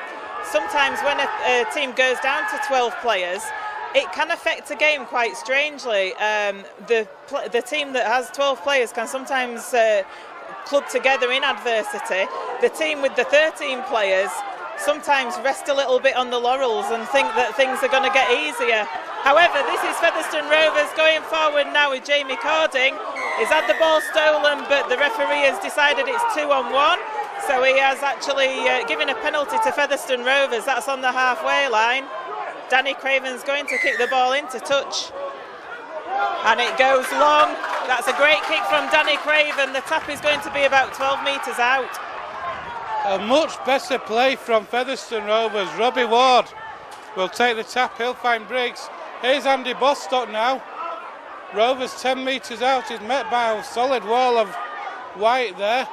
sometimes when a team goes down to 12 players, it can affect a game quite strangely. The team that has 12 players can sometimes club together in adversity. The team with the 13 players sometimes rest a little bit on the laurels and think that things are going to get easier. However, this is Featherstone Rovers going forward now with Jamie Cording. He's had the ball stolen, but the referee has decided it's 2-on-1. So he has actually given a penalty to Featherstone Rovers. That's on the halfway line. Danny Craven's going to kick the ball into touch. And it goes long. That's a great kick from Danny Craven. The tap is going to be about 12 metres out. A much better play from Featherstone Rovers. Robbie Ward will take the tap. He'll find Briggs. Here's Andy Bostock now. Rovers 10 metres out. He's met by a solid wall of white there.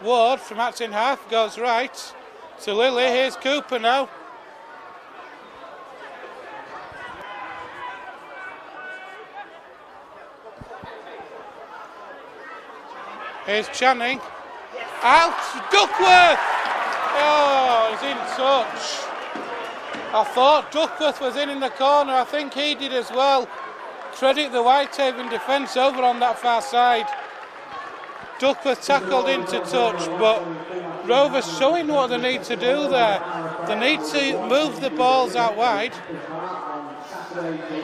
Ward from acting half goes right to Lilly. Here's Cooper now. Here's Channing. Out, Duckworth! Oh, he's in touch. I thought Duckworth was in the corner. I think he did as well. Credit the Whitehaven defence over on that far side. Duckworth tackled into touch, but Rovers showing what they need to do there. They need to move the balls out wide.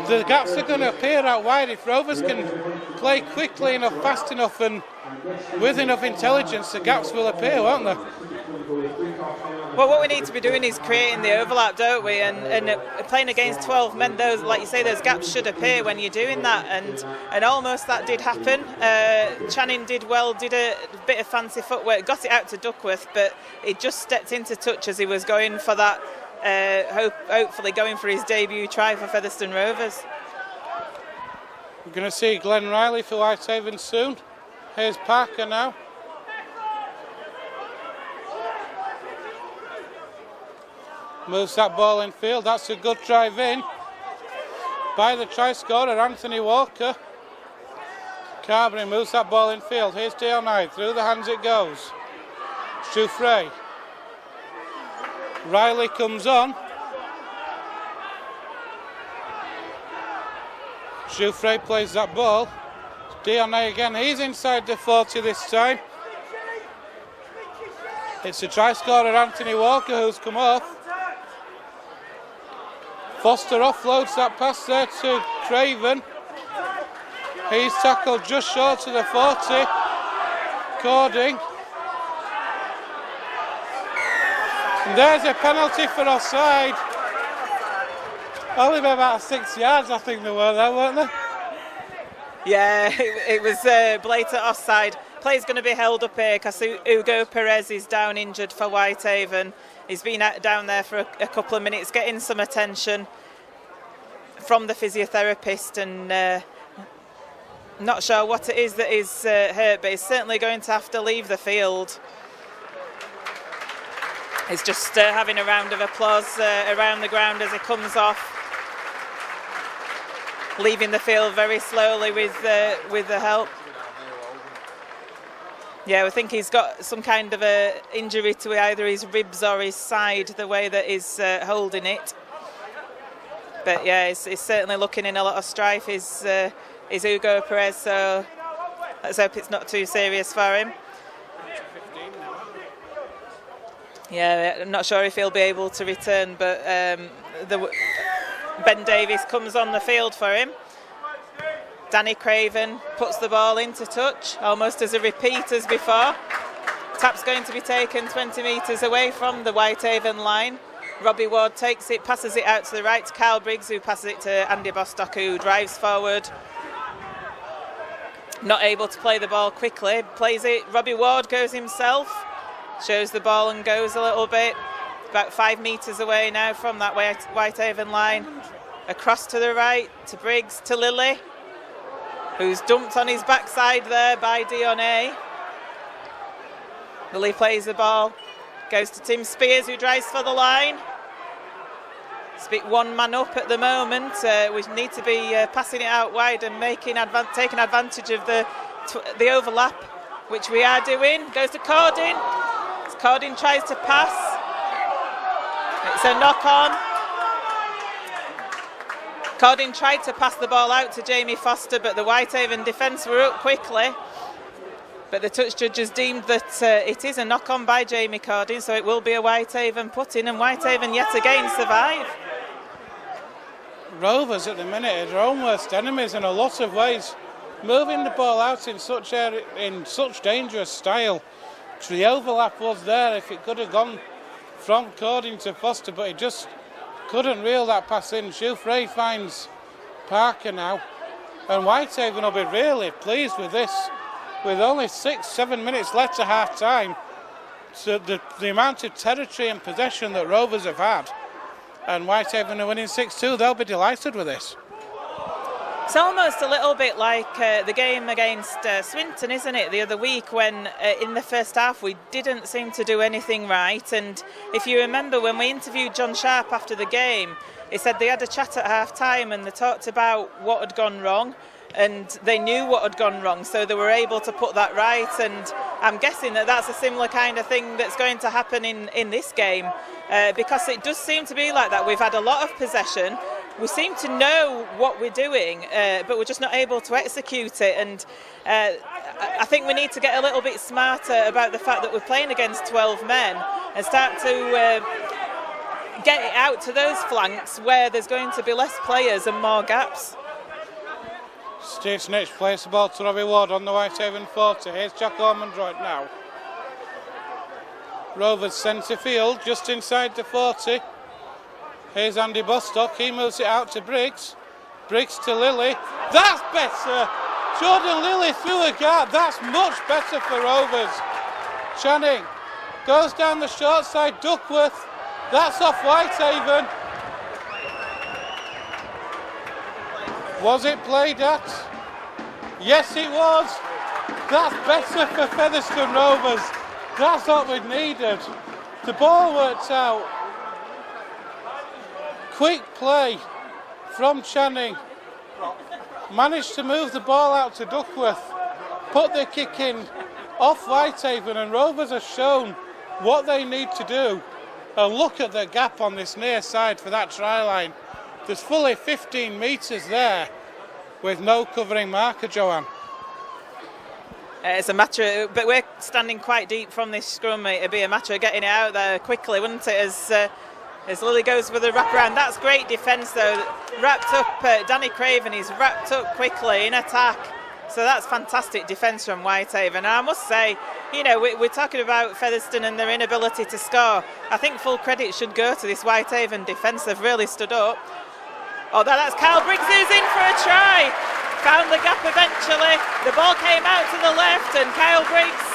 The gaps are going to appear out wide if Rovers can play quickly enough, fast enough, and with enough intelligence. The gaps will appear, won't they? Well, what we need to be doing is creating the overlap, don't we? And playing against 12 men, those, like you say, those gaps should appear when you're doing that. And almost that did happen. Channing did well, did a bit of fancy footwork, got it out to Duckworth, but he just stepped into touch as he was going for that. Hopefully going for his debut try for Featherstone Rovers. We're going to see Glenn Riley for Whitehaven soon. Here's Parker now. Moves that ball in field. That's a good drive in by the try scorer Anthony Walker. Carberry moves that ball in field. Here's Dion through the hands it goes. Jouffre. Riley comes on. Jouffre plays that ball. Dion again. He's inside the 40 this time. It's a try scorer Anthony Walker who's come off. Foster offloads that pass there to Craven. He's tackled just short of the 40. Cording. And there's a penalty for offside. Only about 6 yards, I think they were there, weren't they? Yeah, it was blatant offside. Play's going to be held up here because Hugo Perez is down injured for Whitehaven. He's been down there for a couple of minutes, getting some attention from the physiotherapist, and not sure what it is that is hurt, but he's certainly going to have to leave the field. He's just having a round of applause around the ground as he comes off, leaving the field very slowly with the help. Yeah, we think he's got some kind of a injury to either his ribs or his side, the way that he's holding it. But yeah, he's certainly looking in a lot of strife, is Hugo Perez, so let's hope it's not too serious for him. Yeah, I'm not sure if he'll be able to return, but Ben Davies comes on the field for him. Danny Craven puts the ball into touch, almost as a repeat as before. Tap's going to be taken 20 metres away from the Whitehaven line. Robbie Ward takes it, passes it out to the right to Kyle Briggs, who passes it to Andy Bostock, who drives forward. Not able to play the ball quickly, plays it. Robbie Ward goes himself, shows the ball and goes a little bit. About 5 metres away now from that Whitehaven line. Across to the right to Briggs, to Lilly, who's dumped on his backside there by Dion. Lilly plays the ball, goes to Tim Spears, who drives for the line. It's a bit one man up at the moment. We need to be passing it out wide and taking advantage of the overlap, which we are doing. Goes to Cordin. As Cordin tries to pass, it's a knock on. Cordin tried to pass the ball out to Jamie Foster, but the Whitehaven defence were up quickly. But the touch judge has deemed that it is a knock-on by Jamie Cordin, so it will be a Whitehaven put-in, and Whitehaven yet again survive. Rovers at the minute are their own worst enemies in a lot of ways. Moving the ball out in such dangerous style. The overlap was there if it could have gone from Cordin to Foster, but he just couldn't reel that pass in. Jouffre finds Parker now, and Whitehaven will be really pleased with this. With only 6-7 minutes left to half time, so the amount of territory and possession that Rovers have had, and Whitehaven are winning 6-2, they'll be delighted with this. It's almost a little bit like the game against Swinton, isn't it, the other week, when in the first half we didn't seem to do anything right. And if you remember, when we interviewed John Sharp after the game, he said they had a chat at half time and they talked about what had gone wrong. and they knew what had gone wrong, so they were able to put that right. And I'm guessing that that's a similar kind of thing that's going to happen in this game, because it does seem to be like that. We've had a lot of possession. We seem to know what we're doing, but we're just not able to execute it. And I think we need to get a little bit smarter about the fact that we're playing against 12 men and start to get it out to those flanks where there's going to be less players and more gaps. Steve Snitch plays the ball to Robbie Ward on the Whitehaven 40. Here's Jack Ormond right now. Rovers centre field, just inside the 40. Here's Andy Bostock, he moves it out to Briggs. Briggs to Lilly. That's better! Jordan Lilly through a gap, that's much better for Rovers. Channing goes down the short side, Duckworth. That's off Whitehaven. Was it played at? Yes, it was. That's better for Featherstone Rovers. That's what we needed. The ball worked out. Quick play from Channing. Managed to move the ball out to Duckworth. Put the kick in off Whitehaven, and Rovers have shown what they need to do. And look at the gap on this near side for that try line. There's fully 15 metres there with no covering marker, Joanne. It's a matter, but we're standing quite deep from this scrum. It'd be a matter of getting it out there quickly, wouldn't it? As Lilly goes with a wraparound. That's great defence though. Wrapped up, Danny Craven is wrapped up quickly in attack. So that's fantastic defence from Whitehaven. And I must say, you know, we're talking about Featherstone and their inability to score. I think full credit should go to this Whitehaven defence. They've really stood up. Oh, that's Kyle Briggs who's in for a try. Found the gap eventually. The ball came out to the left, and Kyle Briggs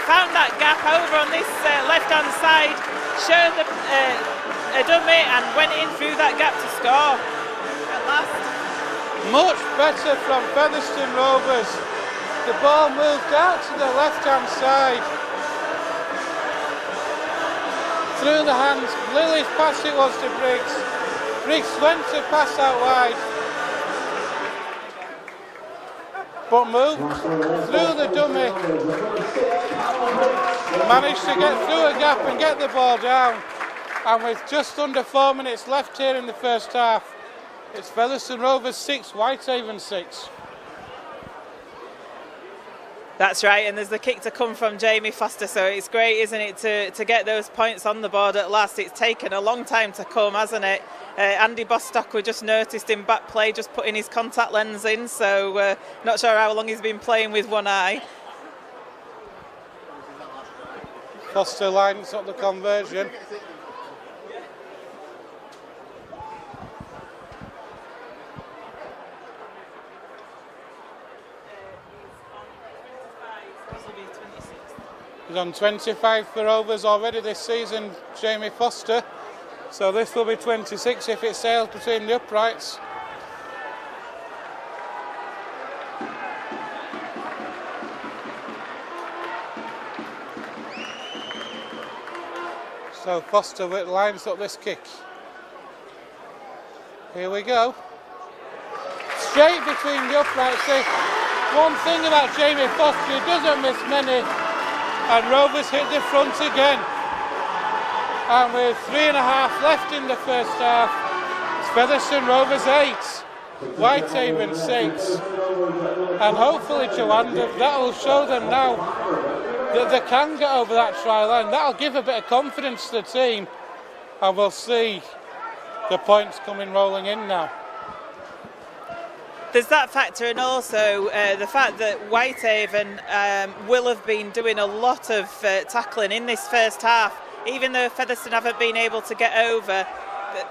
found that gap over on this left-hand side, showed a dummy and went in through that gap to score at last. Much better from Featherstone Rovers. The ball moved out to the left-hand side. Through the hands, Lilly's pass it was to Briggs. Briggs went to pass out wide, but moved through the dummy. Managed to get through a gap and get the ball down. And with just under 4 minutes left here in the first half, it's Featherstone Rovers 6, Whitehaven 6. That's right, and there's the kick to come from Jamie Foster, so it's great, isn't it, to get those points on the board at last. It's taken a long time to come, hasn't it? Andy Bostock, we just noticed in back play, just putting his contact lens in, so not sure how long he's been playing with one eye. Foster lines up the conversion. He's on 25 for Rovers already this season, Jamie Foster. So this will be 26 if it sails between the uprights. So Foster lines up this kick. Here we go. Straight between the uprights. One thing about Jamie Foster, he doesn't miss many. And Rovers hit the front again. And with 3.5 left in the first half, it's Featherstone Rovers 8, Whitehaven 6. And hopefully, Joanne, that will show them now that they can get over that try line. That'll give a bit of confidence to the team. And we'll see the points coming rolling in now. There's that factor, and also the fact that Whitehaven will have been doing a lot of tackling in this first half. Even though Featherstone haven't been able to get over,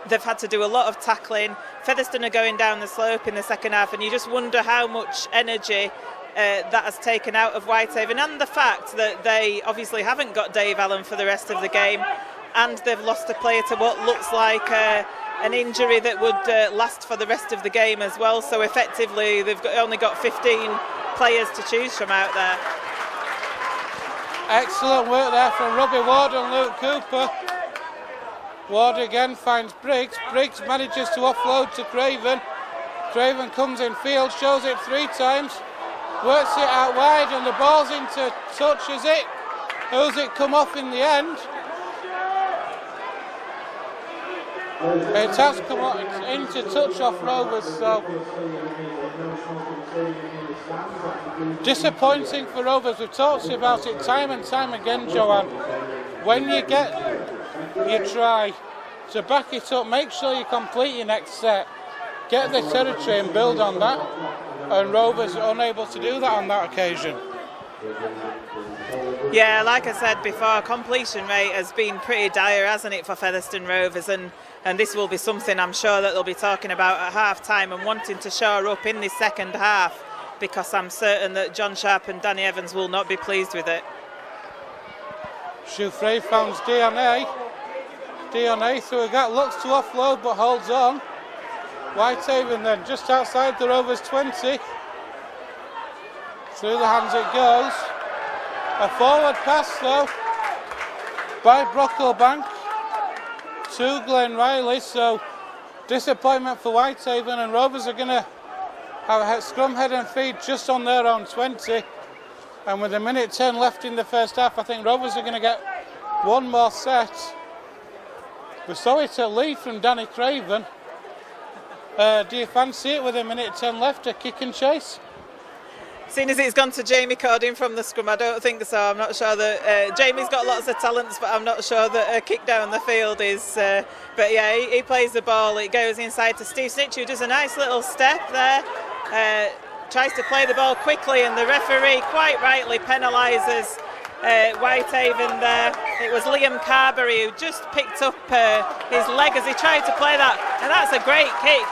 they've had to do a lot of tackling. Featherstone are going down the slope in the second half, and you just wonder how much energy that has taken out of Whitehaven, and the fact that they obviously haven't got Dave Allen for the rest of the game, and they've lost a player to what looks like an injury that would last for the rest of the game as well. So effectively they've only got 15 players to choose from out there. Excellent work there from Robbie Ward and Luke Cooper. Ward again finds Briggs. Briggs manages to offload to Craven. Craven comes in field, shows it 3 times, works it out wide, and the ball's into touch, is it? Who's it come off in the end? It has come off into touch off Rovers, so disappointing for Rovers. We've talked to you about it time and time again, Joanne. When you get your try, to back it up, make sure you complete your next set, get the territory and build on that, and Rovers are unable to do that on that occasion. Yeah, like I said before, completion rate has been pretty dire, hasn't it, for Featherstone Rovers, and this will be something I'm sure that they'll be talking about at half-time and wanting to shore up in this second half, because I'm certain that John Sharp and Danny Evans will not be pleased with it. Jouffre found Diane through a gap, looks to offload but holds on. Whitehaven then just outside the Rovers 20. Through the hands it goes. A forward pass though by Brocklebank to Glenn Riley, so disappointment for Whitehaven, and Rovers are going to have a scrum head and feed just on their own 20, and with 1:10 left in the first half, I think Rovers are going to get one more set. We saw it a lead from Danny Craven. Do you fancy it with 1:10 left, a kick and chase? Seeing as it's gone to Jamie Cordin from the scrum, I don't think so. I'm not sure that Jamie's got lots of talents, but I'm not sure that a kick down the field is. But yeah, he plays the ball. It goes inside to Steve Snitch, who does a nice little step there. Tries to play the ball quickly, and the referee quite rightly penalises Whitehaven there. It was Liam Carberry who just picked up his leg as he tried to play that, and that's a great kick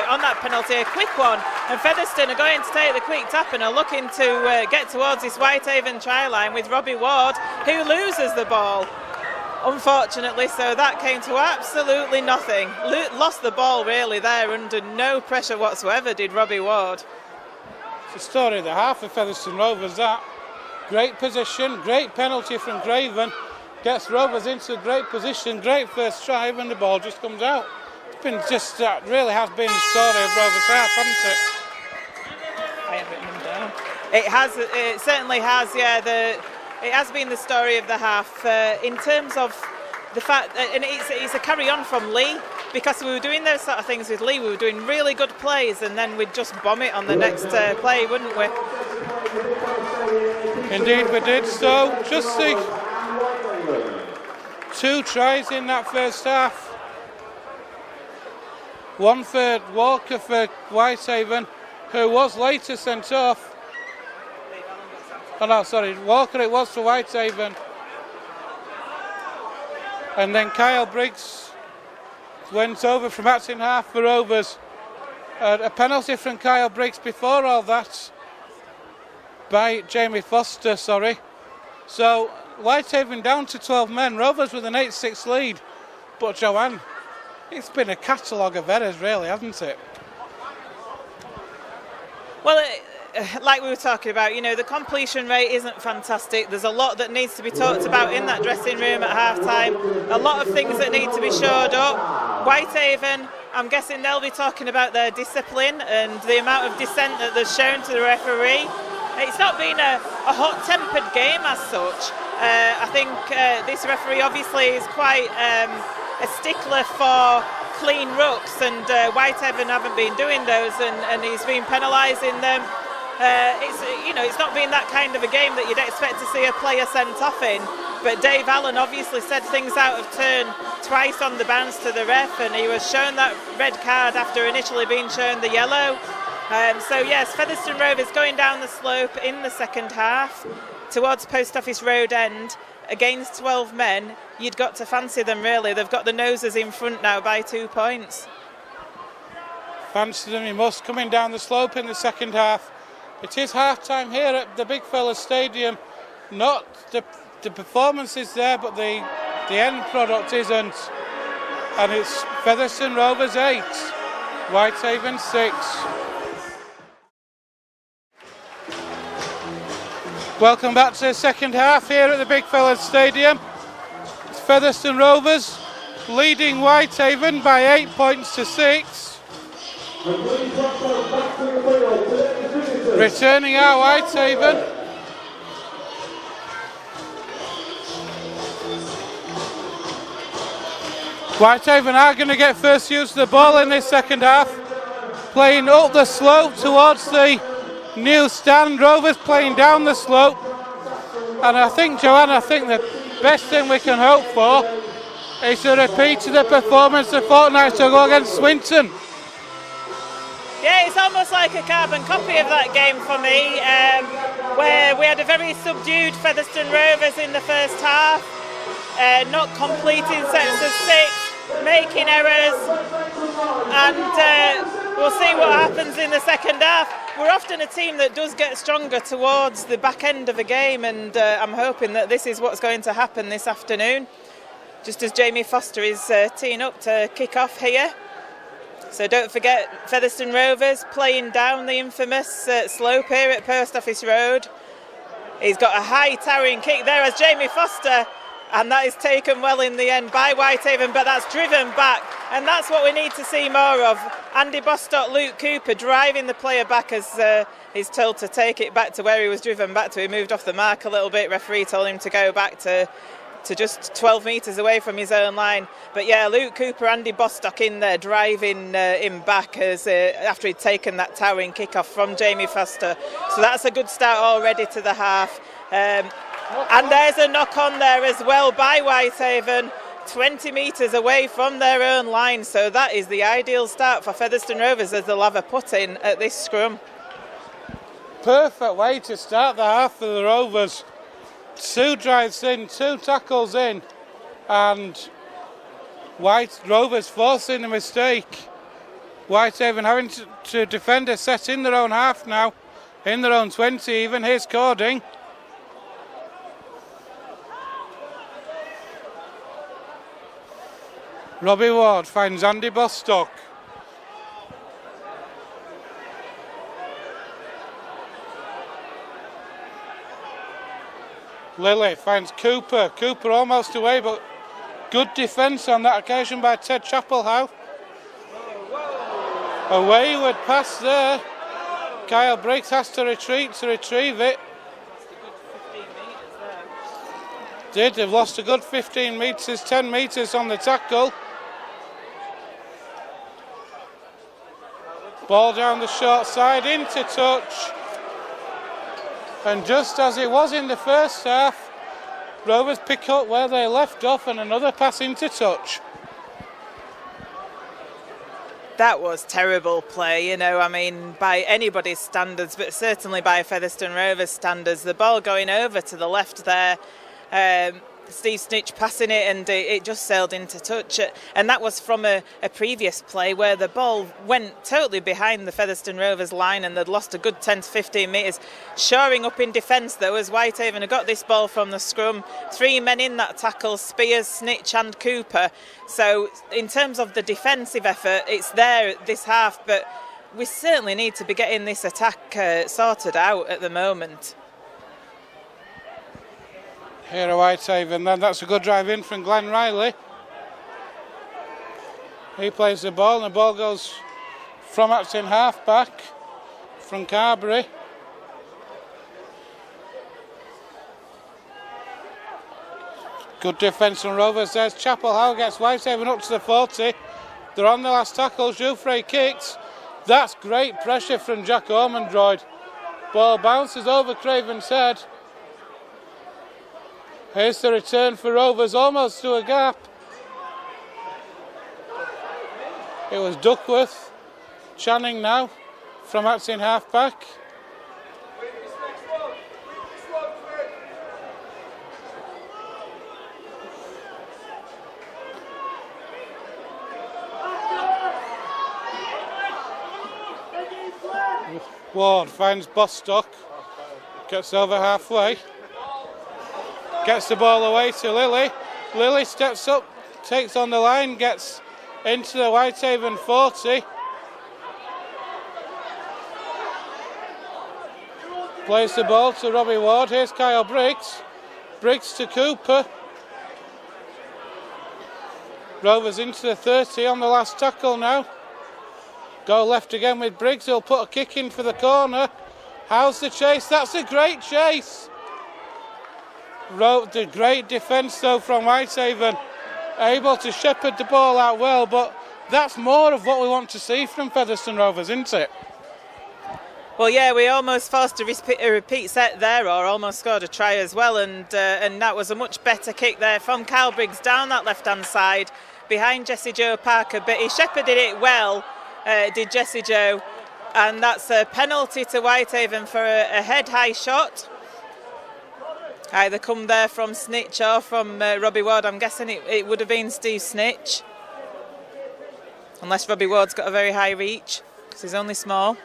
on that penalty, a quick one, and Featherstone are going to take the quick tap and are looking to get towards this Whitehaven try line with Robbie Ward, who loses the ball unfortunately, so that came to absolutely nothing. Lost the ball really there under no pressure whatsoever, did Robbie Ward. It's the story of the half of Featherstone Rovers, that. Great position, great penalty from Craven, gets Rovers into a great position, great first try, and the ball just comes out. It's been just, that really has been the story of Rovers half, hasn't it? I have written them down. It certainly has, yeah. It has been the story of the half in terms of the fact, and it's a carry on from Lee, because we were doing those sort of things with Lee. We were doing really good plays, and then we'd just bomb it on the next play, wouldn't we? Indeed we did. So just the 2 tries in that first half. One for Walker for Whitehaven, who was later sent off. Oh no, sorry, Walker it was for Whitehaven. And then Kyle Briggs went over from acting half for Rovers. A penalty from Kyle Briggs before all that by Jamie Foster, sorry. So Whitehaven down to 12 men, Rovers with an 8-6 lead. But Joanne, it's been a catalogue of errors really, hasn't it? Well, like we were talking about, you know, the completion rate isn't fantastic. There's a lot that needs to be talked about in that dressing room at half-time. A lot of things that need to be shored up. Whitehaven, I'm guessing they'll be talking about their discipline and the amount of dissent that they've shown to the referee. It's not been a hot-tempered game as such. I think this referee obviously is quite a stickler for clean rucks, and Whitehaven haven't been doing those, and he's been penalising them. It's not been that kind of a game that you'd expect to see a player sent off in, but Dave Allen obviously said things out of turn twice on the bounce to the ref, and he was shown that red card after initially being shown the yellow. So yes, Featherstone Rovers going down the slope in the second half towards Post Office Road End against 12 men. You'd got to fancy them really. They've got the noses in front now by 2 points. Fancy them, you must, coming down the slope in the second half. It is half-time here at the Big Fella Stadium. Not the performance is there, but the end product isn't. And it's Featherstone Rovers 8, Whitehaven 6. Welcome back to the second half here at the Big Fella Stadium. It's Featherstone Rovers leading Whitehaven by 8 points to 6. Returning our Whitehaven. Whitehaven are going to get first use of the ball in this second half. Playing up the slope towards the new stand. Rovers playing down the slope. And I think, Joanne, the best thing we can hope for is a repeat of the performance a fortnight ago against Swinton. Yeah, it's almost like a carbon copy of that game for me, where we had a very subdued Featherstone Rovers in the first half, not completing sets of 6, making errors, and we'll see what happens in the second half. We're often a team that does get stronger towards the back end of a game, and I'm hoping that this is what's going to happen this afternoon, just as Jamie Foster is teeing up to kick off here. So don't forget, Featherstone Rovers playing down the infamous slope here at Post Office Road. He's got a high towering kick there as Jamie Foster, and that is taken well in the end by Whitehaven, but that's driven back, and that's what we need to see more of. Andy Bostock, Luke Cooper driving the player back as he's told to take it back to where he was driven back to. He moved off the mark a little bit. Referee told him to go back to just 12 metres away from his own line. But yeah, Luke Cooper, Andy Bostock in there driving him back as after he'd taken that towering kick-off from Jamie Foster. So that's a good start already to the half. And there's a knock on there as well by Whitehaven, 20 metres away from their own line. So that is the ideal start for Featherstone Rovers as they'll have a put in at this scrum. Perfect way to start the half for the Rovers. 2 drives in, 2 tackles in, and Rovers forcing a mistake. Whitehaven having to defend a set in their own half now, in their own 20 even. Here's Cording. Robbie Ward finds Andy Bostock. Lilly finds Cooper. Cooper almost away, but good defence on that occasion by Ted Chapelhow. A wayward pass there. Kyle Briggs has to retreat to retrieve it. They've lost a good 15 metres, 10 metres on the tackle. Ball down the short side, into touch. And just as it was in the first half, Rovers pick up where they left off and another pass into touch. That was terrible play, by anybody's standards, but certainly by Featherstone Rovers standards. The ball going over to the left there, Steve Snitch passing it, and it just sailed into touch. And that was from a previous play where the ball went totally behind the Featherstone Rovers line and they'd lost a good 10 to 15 metres. Shoring up in defence though, as Whitehaven had got this ball from the scrum. 3 men in that tackle, Spears, Snitch and Cooper. So in terms of the defensive effort, it's there this half, but we certainly need to be getting this attack sorted out at the moment. Here at Whitehaven then, that's a good drive in from Glenn Riley. He plays the ball and the ball goes from Acton half back from Carberry. Good defence from Rovers. There's Chapelhow, gets Whitehaven up to the 40. They're on the last tackle. Jouffre kicks. That's great pressure from Jack Ormondroyd. Ball bounces over Craven's head. Here's the return for Rovers, almost to a gap. It was Duckworth. Channing now from Acton half back. Ward finds Bostock, gets over halfway. Gets the ball away to Lilly. Lilly steps up, takes on the line, gets into the Whitehaven 40. Plays the ball to Robbie Ward. Here's Kyle Briggs. Briggs to Cooper. Rovers into the 30 on the last tackle now. Go left again with Briggs. He'll put a kick in for the corner. How's the chase? That's a great chase. The great defence though from Whitehaven. Able to shepherd the ball out well, but that's more of what we want to see from Featherstone Rovers, isn't it? Well, yeah, we almost forced a repeat set there, or almost scored a try as well, and that was a much better kick there from Carl Briggs down that left-hand side behind Jesse Joe Parker, but he shepherded it well, did Jesse Joe, and that's a penalty to Whitehaven for a head-high shot. Either come there from Snitch or from Robbie Ward. I'm guessing it would have been Steve Snitch, unless Robbie Ward's got a very high reach, because he's only small.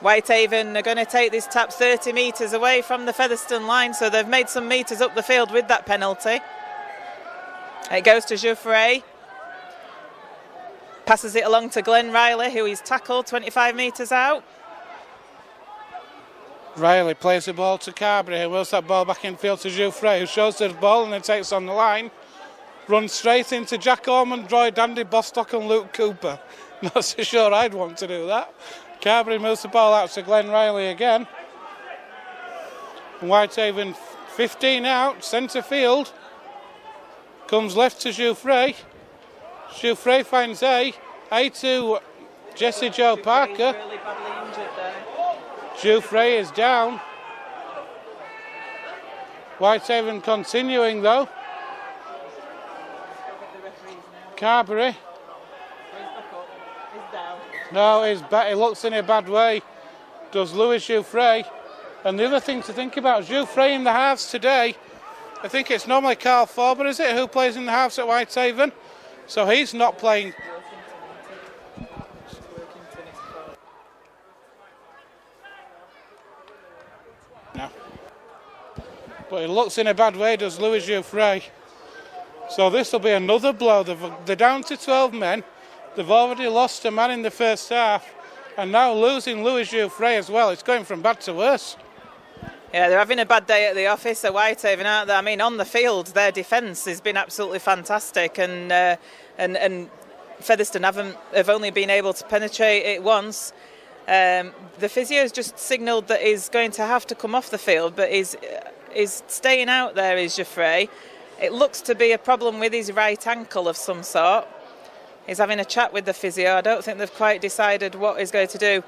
Whitehaven are going to take this tap 30 metres away from the Featherstone line, so they've made some metres up the field with that penalty. It goes to Jouffret. Passes it along to Glenn Riley, who he's tackled 25 metres out. Riley plays the ball to Carberry, who wills that ball back in field to Jouffret, who shows the ball and then takes on the line. Runs straight into Jack Ormond, Roy Dandy, Bostock and Luke Cooper. Not so sure I'd want to do that. Carberry moves the ball out to Glenn Riley again. Whitehaven 15 out, centre field. Comes left to Jouffret. Jouffret finds A to Jesse Joe Parker. Really badly injured there. Jouffret is down. Whitehaven continuing though. Carberry. No, he looks in a bad way. Does Louis Jouffret. And the other thing to think about, Jouffret in the halves today, I think it's normally Carl Forber, is it, who plays in the halves at Whitehaven? So he's not playing. No. But he looks in a bad way, does Louis Jouffret. So this will be another blow. They're down to 12 men. They've already lost a man in the first half, and now losing Louis Jouffret as well. It's going from bad to worse. Yeah, they're having a bad day at the office at Whitehaven, aren't they? I mean, on the field, their defence has been absolutely fantastic, and Featherstone have only been able to penetrate it once. The physio's just signalled that he's going to have to come off the field, but is staying out there is Jouffret. It looks to be a problem with his right ankle of some sort. He's having a chat with the physio. I don't think they've quite decided what he's going to do.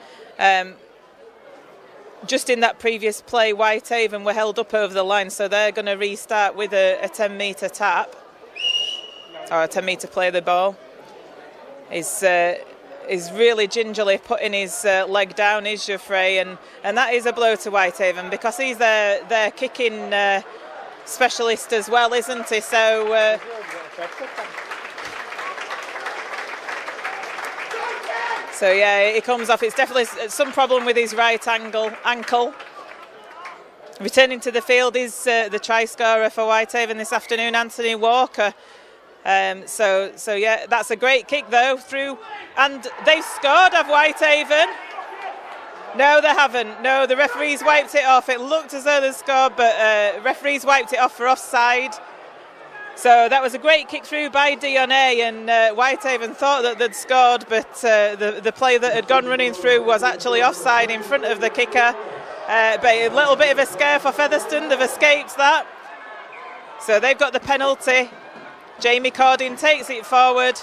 Just in that previous play, Whitehaven were held up over the line, so they're going to restart with a 10-metre tap, or a 10-metre play of the ball. He's really gingerly putting his leg down, is Jouffret, and that is a blow to Whitehaven, because he's their kicking specialist as well, isn't he? So So yeah, he comes off. It's definitely some problem with his right ankle. Returning to the field is the try scorer for Whitehaven this afternoon, Anthony Walker. So yeah, that's a great kick though through, and they've scored of Whitehaven. No, they haven't. No, the referees wiped it off. It looked as though they scored, but referees wiped it off for offside. So that was a great kick through by Dionnet, and Whitehaven thought that they'd scored, but the play that had gone running through was actually offside in front of the kicker. But a little bit of a scare for Featherstone. They've escaped that. So they've got the penalty. Jamie Cordin takes it forward,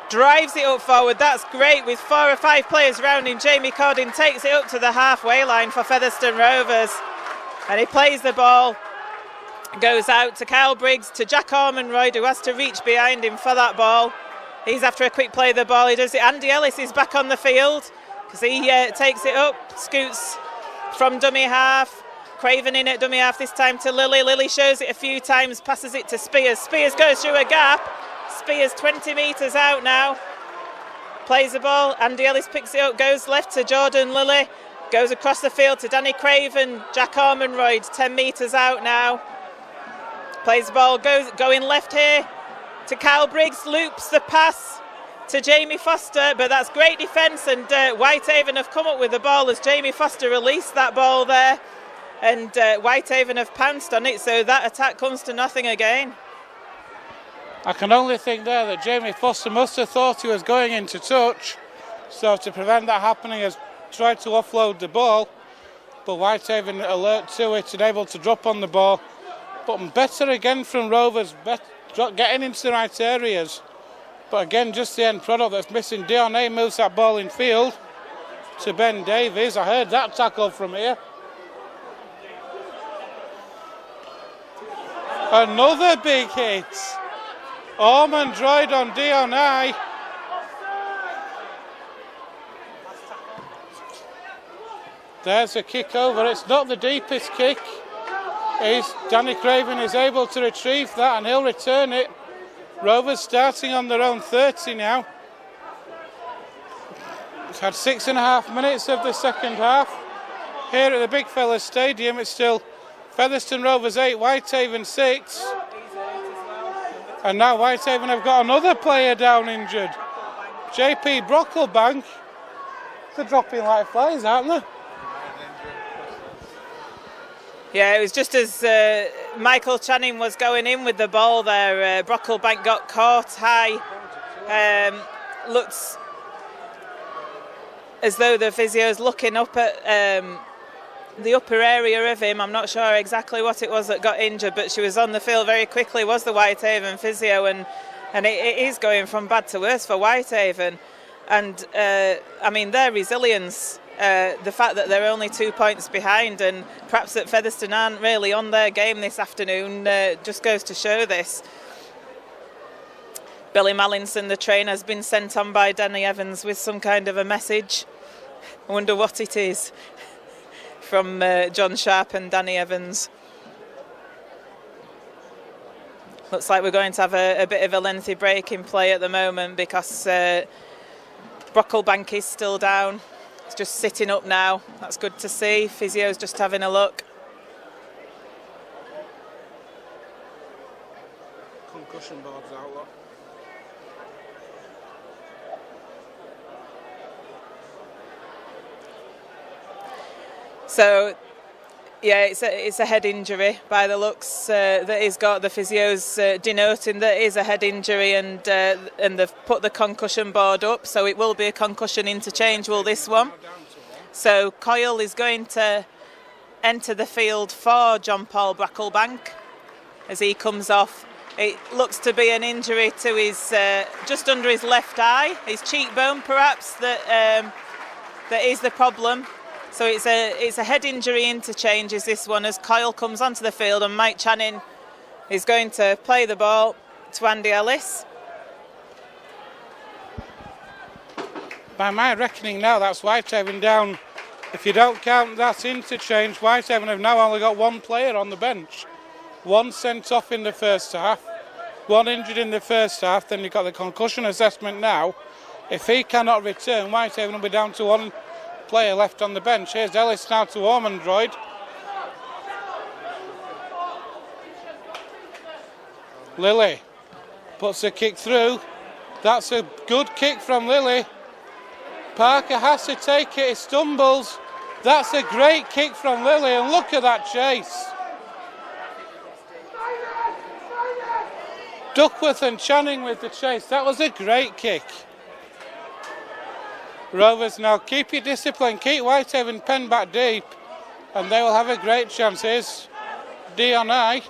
drives it up forward. That's great, with 4 or 5 players around him. Jamie Cordin takes it up to the halfway line for Featherstone Rovers, and he plays the ball. Goes out to Kyle Briggs, to Jack Ormonroyd, who has to reach behind him for that ball. He's after a quick play of the ball. He does it. Andy Ellis is back on the field because he takes it up, scoots from dummy half. Craven in at dummy half, this time to Lilly. Lilly shows it a few times, passes it to Spears. Spears goes through a gap. Spears 20 metres out now. Plays the ball. Andy Ellis picks it up, goes left to Jordan Lilly. Goes across the field to Danny Craven. Jack Ormonroyd 10 metres out now. Plays the ball, going left here to Kyle Briggs, loops the pass to Jamie Foster, but that's great defence, and Whitehaven have come up with the ball as Jamie Foster released that ball there, and Whitehaven have pounced on it, so that attack comes to nothing again. I can only think there that Jamie Foster must have thought he was going into touch, so to prevent that happening has tried to offload the ball, but Whitehaven alert to it and able to drop on the ball. But better again from Rovers, getting into the right areas. But again, just the end product that's missing. Dionne moves that ball in field to Ben Davies. I heard that tackle from here. Another big hit. Ormondroyd on Dionne. There's a kick over. It's not the deepest kick. Danny Craven is able to retrieve that and he'll return it. Rovers starting on their own 30 now. It's had 6.5 minutes of the second half. Here at the Big Fellas Stadium, it's still Featherstone Rovers 8, Whitehaven 6. And now Whitehaven have got another player down injured. JP Brocklebank. They're dropping like flies, aren't they? Yeah, it was just as Michael Channing was going in with the ball there. Brocklebank got caught high. Looks as though the physio's looking up at the upper area of him. I'm not sure exactly what it was that got injured, but she was on the field very quickly, was the Whitehaven physio, and it is going from bad to worse for Whitehaven. And I mean, their resilience, the fact that they're only 2 points behind, and perhaps that Featherstone aren't really on their game this afternoon, just goes to show this. Billy Mallinson, the trainer, has been sent on by Danny Evans with some kind of a message. I wonder what it is from John Sharp and Danny Evans. Looks like we're going to have a bit of a lengthy break in play at the moment because Brocklebank is still down. It's just sitting up now. That's good to see. Physio's just having a look. Concussion board's out, look. So, yeah, it's a head injury by the looks that he's got. The physio's denoting that it is a head injury, and they've put the concussion board up, so it will be a concussion interchange, will this one? So Coyle is going to enter the field for John Paul Brocklebank as he comes off. It looks to be an injury to his just under his left eye, his cheekbone perhaps, that is the problem. So it's a head injury interchange is this one as Coyle comes onto the field, and Mike Channing is going to play the ball to Andy Ellis. By my reckoning now, that's Whitehaven down. If you don't count that interchange, Whitehaven have now only got one player on the bench. One sent off in the first half, one injured in the first half, then you've got the concussion assessment now. If he cannot return, Whitehaven will be down to one player left on the bench. Here's Ellis now to Ormondroyd. Lilly puts a kick through. That's a good kick from Lilly. Parker has to take it, he stumbles. That's a great kick from Lilly, and look at that chase. Duckworth and Channing with the chase. That was a great kick. Rovers now keep your discipline, keep Whitehaven pen back deep, and they will have a great chance. Here's Dionne.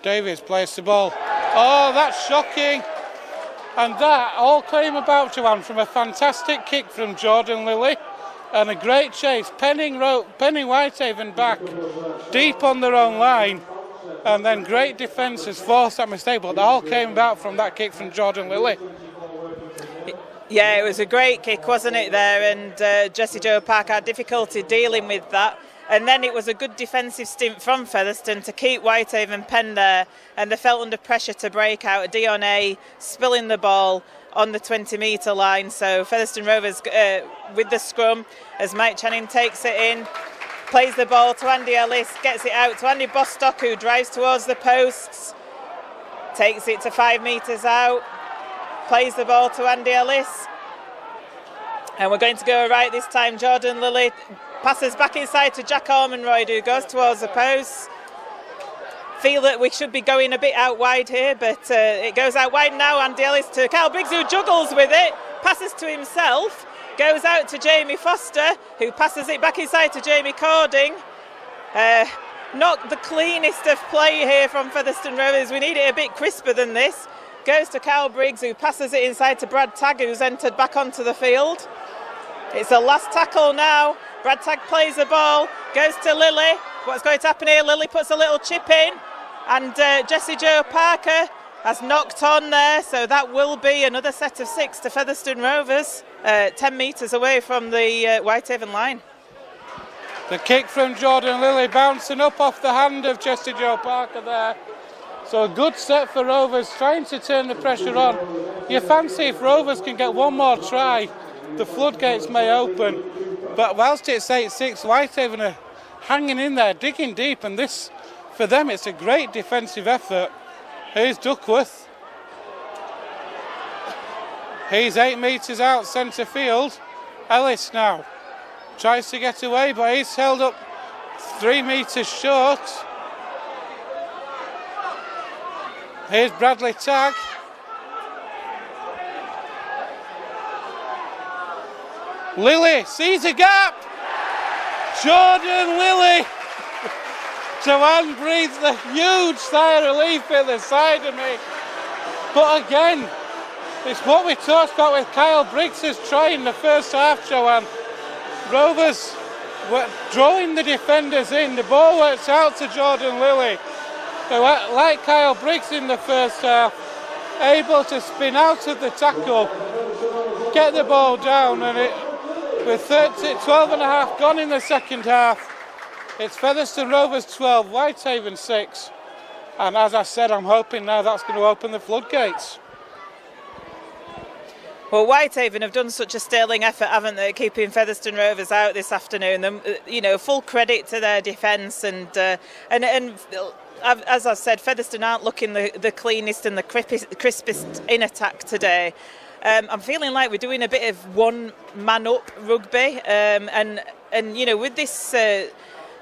Davies plays the ball. Oh, that's shocking. And that all came about, Joanne, from a fantastic kick from Jordan Lilly and a great chase, penning Whitehaven back deep on their own line, and then great defence has forced that mistake, but that all came about from that kick from Jordan Lilly. Yeah, it was a great kick, wasn't it, there, and Jessie Jo Parker had difficulty dealing with that. And then it was a good defensive stint from Featherstone to keep Whitehaven penned there, and they felt under pressure to break out. Dionne spilling the ball on the 20-metre line. So Featherstone Rovers with the scrum as Mike Channing takes it in, plays the ball to Andy Ellis, gets it out to Andy Bostock, who drives towards the posts, takes it to 5 metres out, plays the ball to Andy Ellis. And we're going to go right this time. Jordan Lilly passes back inside to Jack Ormonroyd, who goes towards the post. Feel that we should be going a bit out wide here, but it goes out wide now. Andy Ellis to Kyle Briggs, who juggles with it, passes to himself, goes out to Jamie Foster, who passes it back inside to Jamie Cording. Not the cleanest of play here from Featherstone Rovers. We need it a bit crisper than this. Goes to Kyle Briggs, who passes it inside to Brad Tagg, who's entered back onto the field. It's a last tackle now. Brad Tagg plays the ball, goes to Lily. What's going to happen here? Lily puts a little chip in, and Jessie Jo Parker has knocked on there, so that will be another set of 6 to Featherstone Rovers, 10 metres away from the Whitehaven line. The kick from Jordan Lilly bouncing up off the hand of Jessie Jo Parker there. So a good set for Rovers, trying to turn the pressure on. You fancy if Rovers can get one more try, the floodgates may open. But whilst it's 8-6, Whitehaven are hanging in there, digging deep, and this, for them, it's a great defensive effort. Here's Duckworth. He's 8 metres out centre field. Ellis now tries to get away, but he's held up 3 metres short. Here's Bradley Tagg. Lilly sees a gap. Jordan Lilly. Joanne breathes a huge sigh of relief at the side of me. But again, it's what we talked about with Kyle Briggs' try in the first half, Joanne. Rovers were drawing the defenders in. The ball works out to Jordan Lilly, who, like Kyle Briggs in the first half, able to spin out of the tackle, get the ball down, and with 12 and a half gone in the second half, it's Featherstone Rovers 12, Whitehaven 6. And as I said, I'm hoping now that's going to open the floodgates. Well, Whitehaven have done such a sterling effort, haven't they, keeping Featherstone Rovers out this afternoon. You know, full credit to their defence, and as I've said, Featherstone aren't looking the cleanest and the crispest in attack today. I'm feeling like we're doing a bit of one-man-up rugby, and you know, with this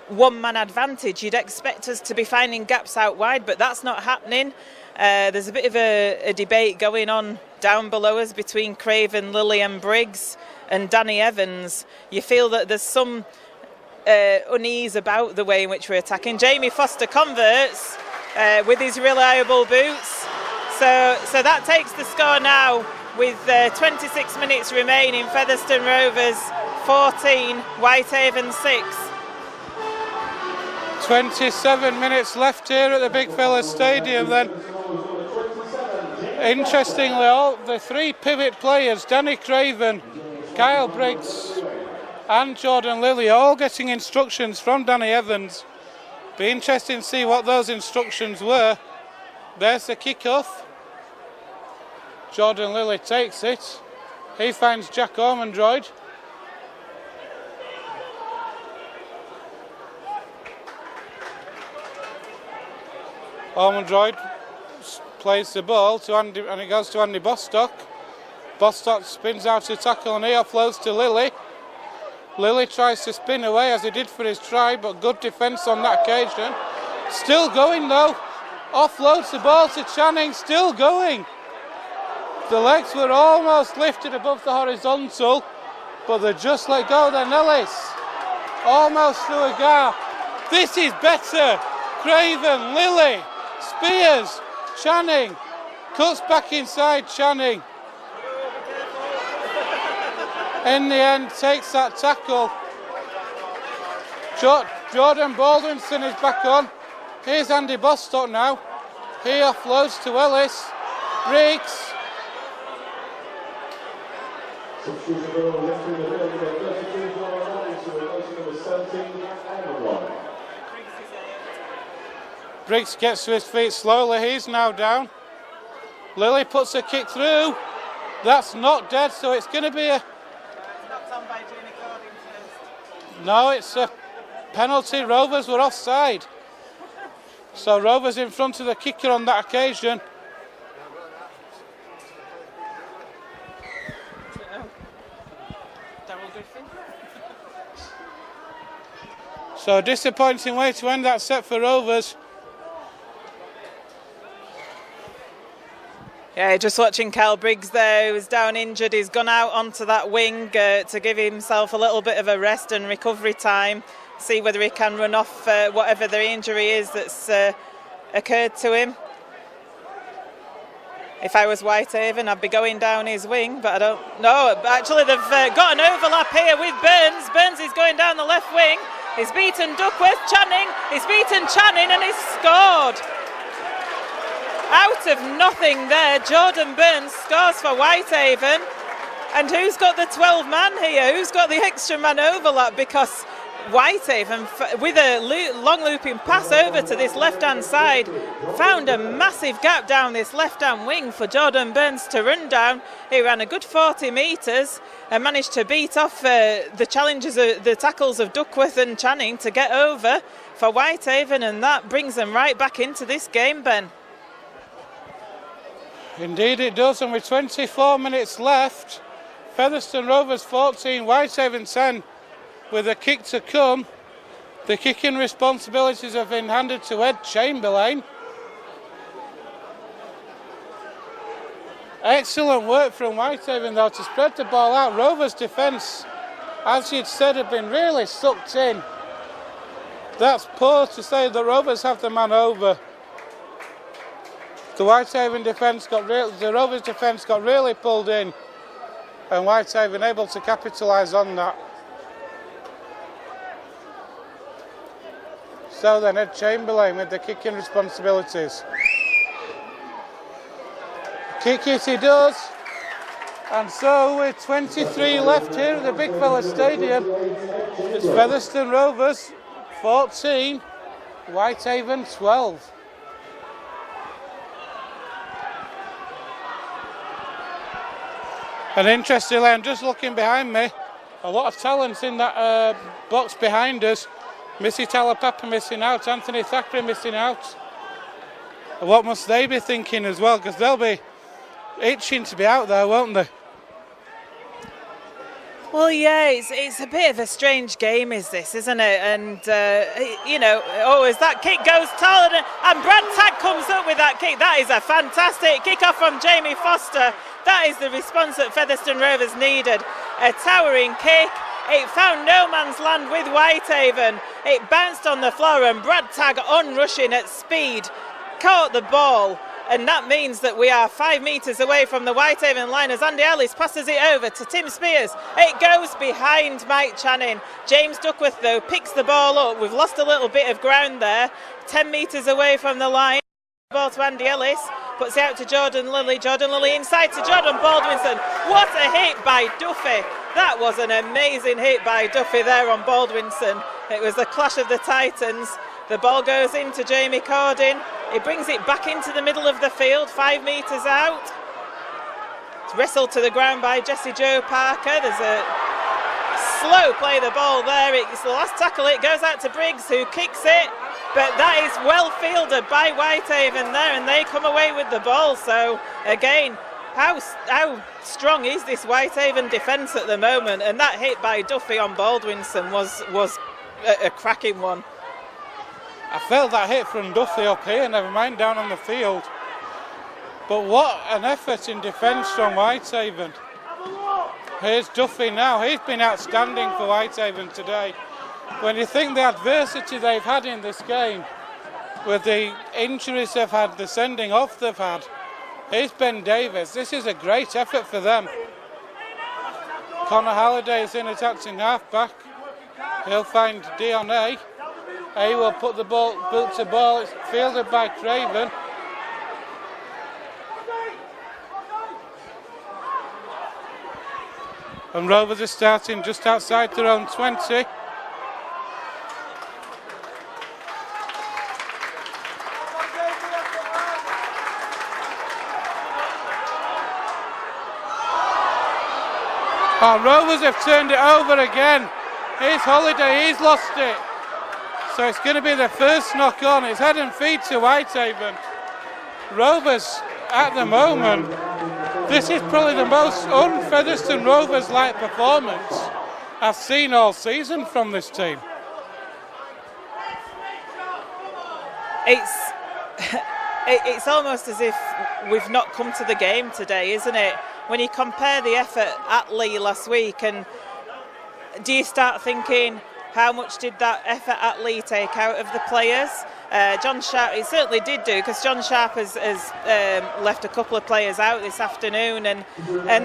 one-man advantage, you'd expect us to be finding gaps out wide, but that's not happening. There's a bit of a debate going on down below us between Craven, Lilly and Briggs and Danny Evans. You feel that there's some unease about the way in which we're attacking. Jamie Foster converts with his reliable boots. So that takes the score now with 26 minutes remaining. Featherstone Rovers 14, Whitehaven 6. 27 minutes left here at the Big Fella Stadium then. Interestingly, all the 3 pivot players, Danny Craven, Kyle Briggs and Jordan Lilly, all getting instructions from Danny Evans. Be interesting to see what those instructions were. There's the kick-off. Jordan Lilly takes it. He finds Jack Ormonroyd. Ormonroyd plays the ball to Andy, and it goes to Andy Bostock. Bostock spins out to tackle and he offloads to Lilly. Lilly tries to spin away as he did for his try, but good defence on that occasion. Still going though. Offloads the ball to Channing, still going. The legs were almost lifted above the horizontal, but they just let go. Then Ellis almost through a gap. This is better. Craven, Lilly, Spears, Channing, cuts back inside Channing. In the end, takes that tackle. Jordan Baldwinson is back on. Here's Andy Bostock now. He offloads to Ellis. Briggs. Briggs gets to his feet slowly. He's now down. Lilly puts a kick through. That's not dead, so it's going to be a... No, it's a penalty. Rovers were offside. So Rovers in front of the kicker on that occasion. So disappointing way to end that set for Rovers. Yeah, just watching Cal Briggs there, who was down injured. He's gone out onto that wing to give himself a little bit of a rest and recovery time, see whether he can run off whatever the injury is that's occurred to him. If I was Whitehaven, I'd be going down his wing, but I don't know. Actually, they've got an overlap here with Burns. Burns is going down the left wing. He's beaten Duckworth. Channing, he's beaten Channing and he's scored. Out of nothing there, Jordan Burns scores for Whitehaven. And who's got the 12 man here? Who's got the extra man overlap? Because Whitehaven, with a long looping pass over to this left hand side, found a massive gap down this left hand wing for Jordan Burns to run down. He ran a good 40 metres and managed to beat off the challenges, the tackles of Duckworth and Channing to get over for Whitehaven, and that brings them right back into this game, Ben. Indeed it does, and with 24 minutes left, Featherstone Rovers 14, Whitehaven 10, with a kick to come. The kicking responsibilities have been handed to Ed Chamberlain. Excellent work from Whitehaven though to spread the ball out. Rovers' defence, as you'd said, have been really sucked in. That's poor to say that Rovers have the man over. The Whitehaven defence the Rovers defence got really pulled in, and Whitehaven able to capitalise on that. So then Ed Chamberlain with the kicking responsibilities. Kick it he does, and so with 23 left here at the Big Fella Stadium, it's Featherstone Rovers 14, Whitehaven 12. And interestingly, I'm just looking behind me, a lot of talent in that box behind us. Missy Talapapa missing out, Anthony Thackeray missing out. What must they be thinking as well, because they'll be itching to be out there, won't they? Well, yeah, it's a bit of a strange game, is this, isn't it? And, you know, as that kick goes tall and Brad Tagg comes up with that kick. That is a fantastic kick-off from Jamie Foster. That is the response that Featherstone Rovers needed. A towering kick. It found no man's land with Whitehaven. It bounced on the floor and Brad Tagg, on-rushing at speed, caught the ball. And that means that we are 5 metres away from the Whitehaven line as Andy Ellis passes it over to Tim Spears. It goes behind Mike Channing. James Duckworth, though, picks the ball up. We've lost a little bit of ground there. 10 metres away from the line. Ball to Andy Ellis. Puts it out to Jordan Lilly. Jordan Lilly inside to Jordan Baldwinson. What a hit by Duffy. That was an amazing hit by Duffy there on Baldwinson. It was the clash of the Titans. The ball goes into Jamie Cordin. He brings it back into the middle of the field, 5 metres out. It's wrestled to the ground by Jesse Joe Parker. There's a slow play the ball there. It's the last tackle. It goes out to Briggs, who kicks it. But that is well fielded by Whitehaven there, and they come away with the ball. So again, how strong is this Whitehaven defence at the moment? And that hit by Duffy on Baldwinson was a cracking one. I felt that hit from Duffy up here, never mind down on the field. But what an effort in defence from Whitehaven. Here's Duffy now. He's been outstanding for Whitehaven today. When you think the adversity they've had in this game, with the injuries they've had, the sending off they've had, here's Ben Davis. This is a great effort for them. Connor Halliday is in at acting half-back. He'll find Dion A. A will put the ball, boot to ball. It's fielded by Craven. And Rovers are starting just outside their own 20. Oh, Rovers have turned it over again. Here's Holiday, he's lost it. So it's going to be the first knock on. It's head and feet to Whitehaven. Rovers, at the moment, this is probably the most un-Featherstone Rovers-like performance I've seen all season from this team. It's almost as if we've not come to the game today, isn't it? When you compare the effort at Lee last week, and do you start thinking, how much did that effort at Lee take out of the players? John Sharp, it certainly did do, because John Sharp has left a couple of players out this afternoon, and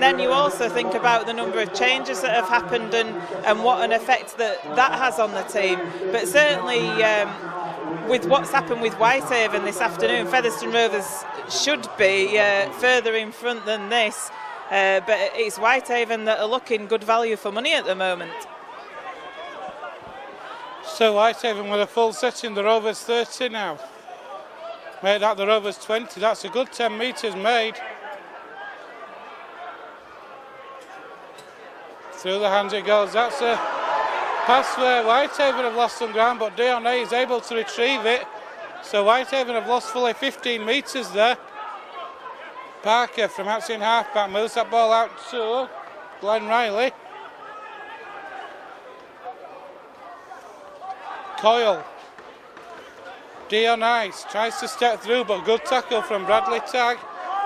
then you also think about the number of changes that have happened and what an effect that has on the team. But certainly with what's happened with Whitehaven this afternoon, Featherstone Rovers should be further in front than this, but it's Whitehaven that are looking good value for money at the moment. So Whitehaven with a full set in the Rovers 30 now. Make that the Rovers 20. That's a good 10 metres made. Through the hands it goes. That's a pass where Whitehaven have lost some ground, but Dion is able to retrieve it. So Whitehaven have lost fully 15 metres there. Parker from outside in half-back moves that ball out to Glenn Riley. Coyle. Dion Ice tries to step through, but good tackle from Bradley Tagg.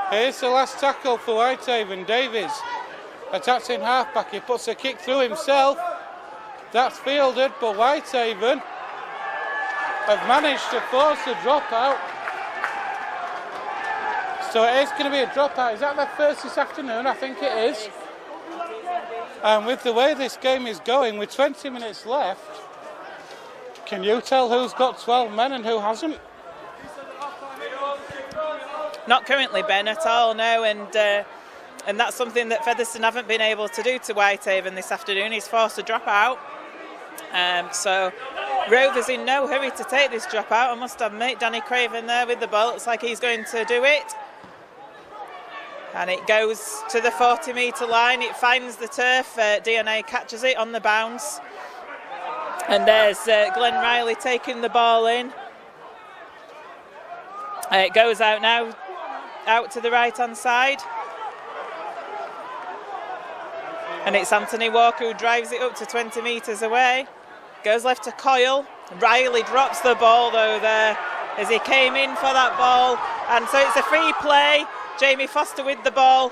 Here's the last tackle for Whitehaven. Davies attacks in half-back. He puts a kick through himself. That's fielded, but Whitehaven have managed to force a dropout. So it is going to be a dropout. Is that their first this afternoon? I think it is. And with the way this game is going, with 20 minutes left, can you tell who's got 12 men and who hasn't? Not currently, Ben, at all, no. And that's something that Featherstone haven't been able to do to Whitehaven this afternoon. He's forced a dropout. So Rovers in no hurry to take this dropout. I must admit, Danny Craven there with the ball. Looks like he's going to do it. And it goes to the 40-metre line. It finds the turf. DNA catches it on the bounce. And there's Glenn Riley taking the ball in. It goes out now, out to the right-hand side. And it's Anthony Walker who drives it up to 20 metres away. Goes left to Coyle. Riley drops the ball though there as he came in for that ball. And so it's a free play. Jamie Foster with the ball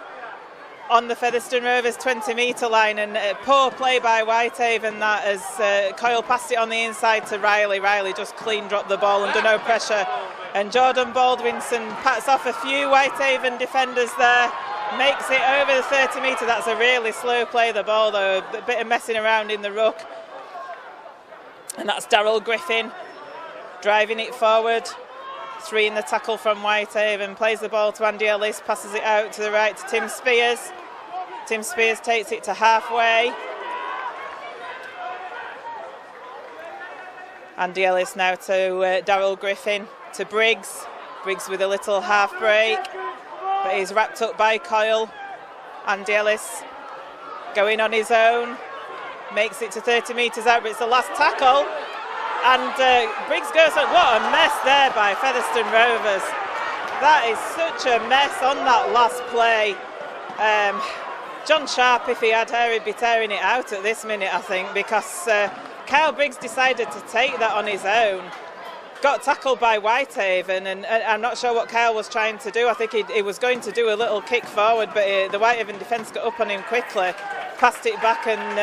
on the Featherstone Rovers 20-metre line, and poor play by Whitehaven that as Coyle passed it on the inside to Riley. Riley just clean dropped the ball under no pressure, and Jordan Baldwinson pats off a few Whitehaven defenders there, makes it over the 30 metre. That's a really slow play, the ball though, a bit of messing around in the ruck. And that's Darryl Griffin driving it forward. 3 in the tackle from Whitehaven, plays the ball to Andy Ellis, passes it out to the right to Tim Spears. Tim Spears takes it to halfway. Andy Ellis now to Darryl Griffin, to Briggs. Briggs with a little half break, but he's wrapped up by Coyle. Andy Ellis going on his own, makes it to 30 metres out, but it's the last tackle. And Briggs goes on. What a mess there by Featherstone Rovers. That is such a mess on that last play. John Sharp, if he had hair, he'd be tearing it out at this minute, I think, because Kyle Briggs decided to take that on his own. Got tackled by Whitehaven, and I'm not sure what Kyle was trying to do. I think he was going to do a little kick forward, but the Whitehaven defence got up on him quickly, passed it back, and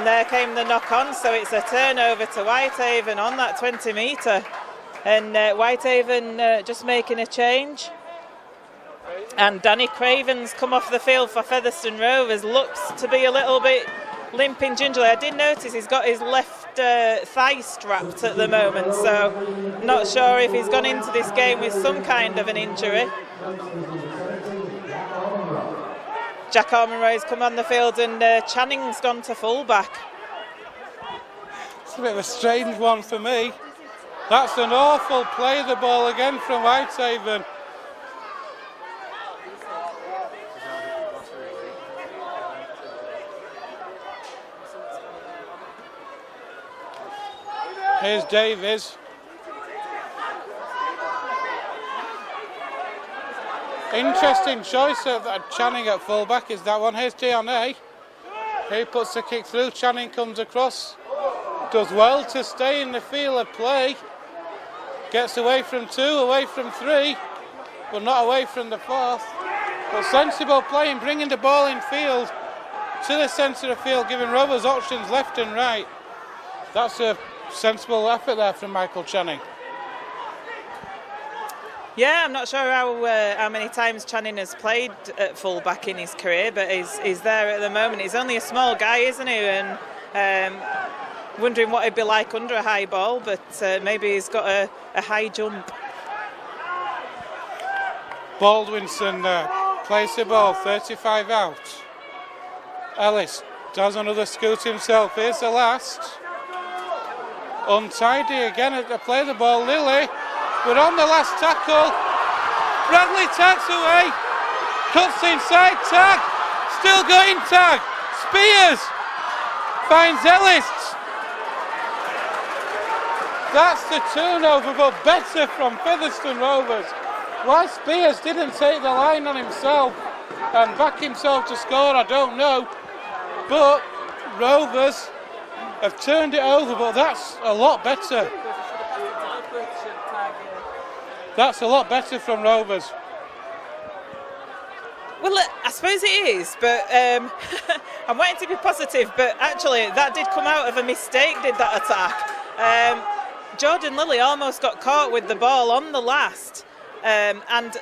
there came the knock on. So it's a turnover to Whitehaven on that 20 metre, and Whitehaven just making a change. And Danny Craven's come off the field for Featherstone Rovers, looks to be a little bit limping gingerly. I did notice he's got his left thigh strapped at the moment, so not sure if he's gone into this game with some kind of an injury. Jack Ormonroy's come on the field, and Channing's gone to fullback. It's a bit of a strange one for me. That's an awful play, the ball again from Whitehaven. Here's Davies. Interesting choice of Channing at fullback is that one. Here's Dion. He puts the kick through. Channing comes across. Does well to stay in the field of play. Gets away from 2, away from 3, but not away from the 4th. But sensible playing, bringing the ball in field to the centre of field, giving Rovers options left and right. That's a sensible effort there from Michael Channing. Yeah, I'm not sure how many times Channing has played at full back in his career, but he's there at the moment. He's only a small guy, isn't he? And wondering what he'd be like under a high ball, but maybe he's got a high jump. Baldwinson plays the ball, 35 out. Ellis does another scoot himself. Here's the last. Untidy again at the play the ball. Lilly, but on the last tackle, Bradley tags away, cuts inside, tag, still going tag. Spears finds Ellis. That's the turnover, but better from Featherstone Rovers. Why Spears didn't take the line on himself and back himself to score, I don't know. But Rovers have turned it over, but that's a lot better. That's a lot better from Rovers. Well, I suppose it is, but I'm wanting to be positive, but actually that did come out of a mistake, did that attack. Jordan Lilly almost got caught with the ball on the last, and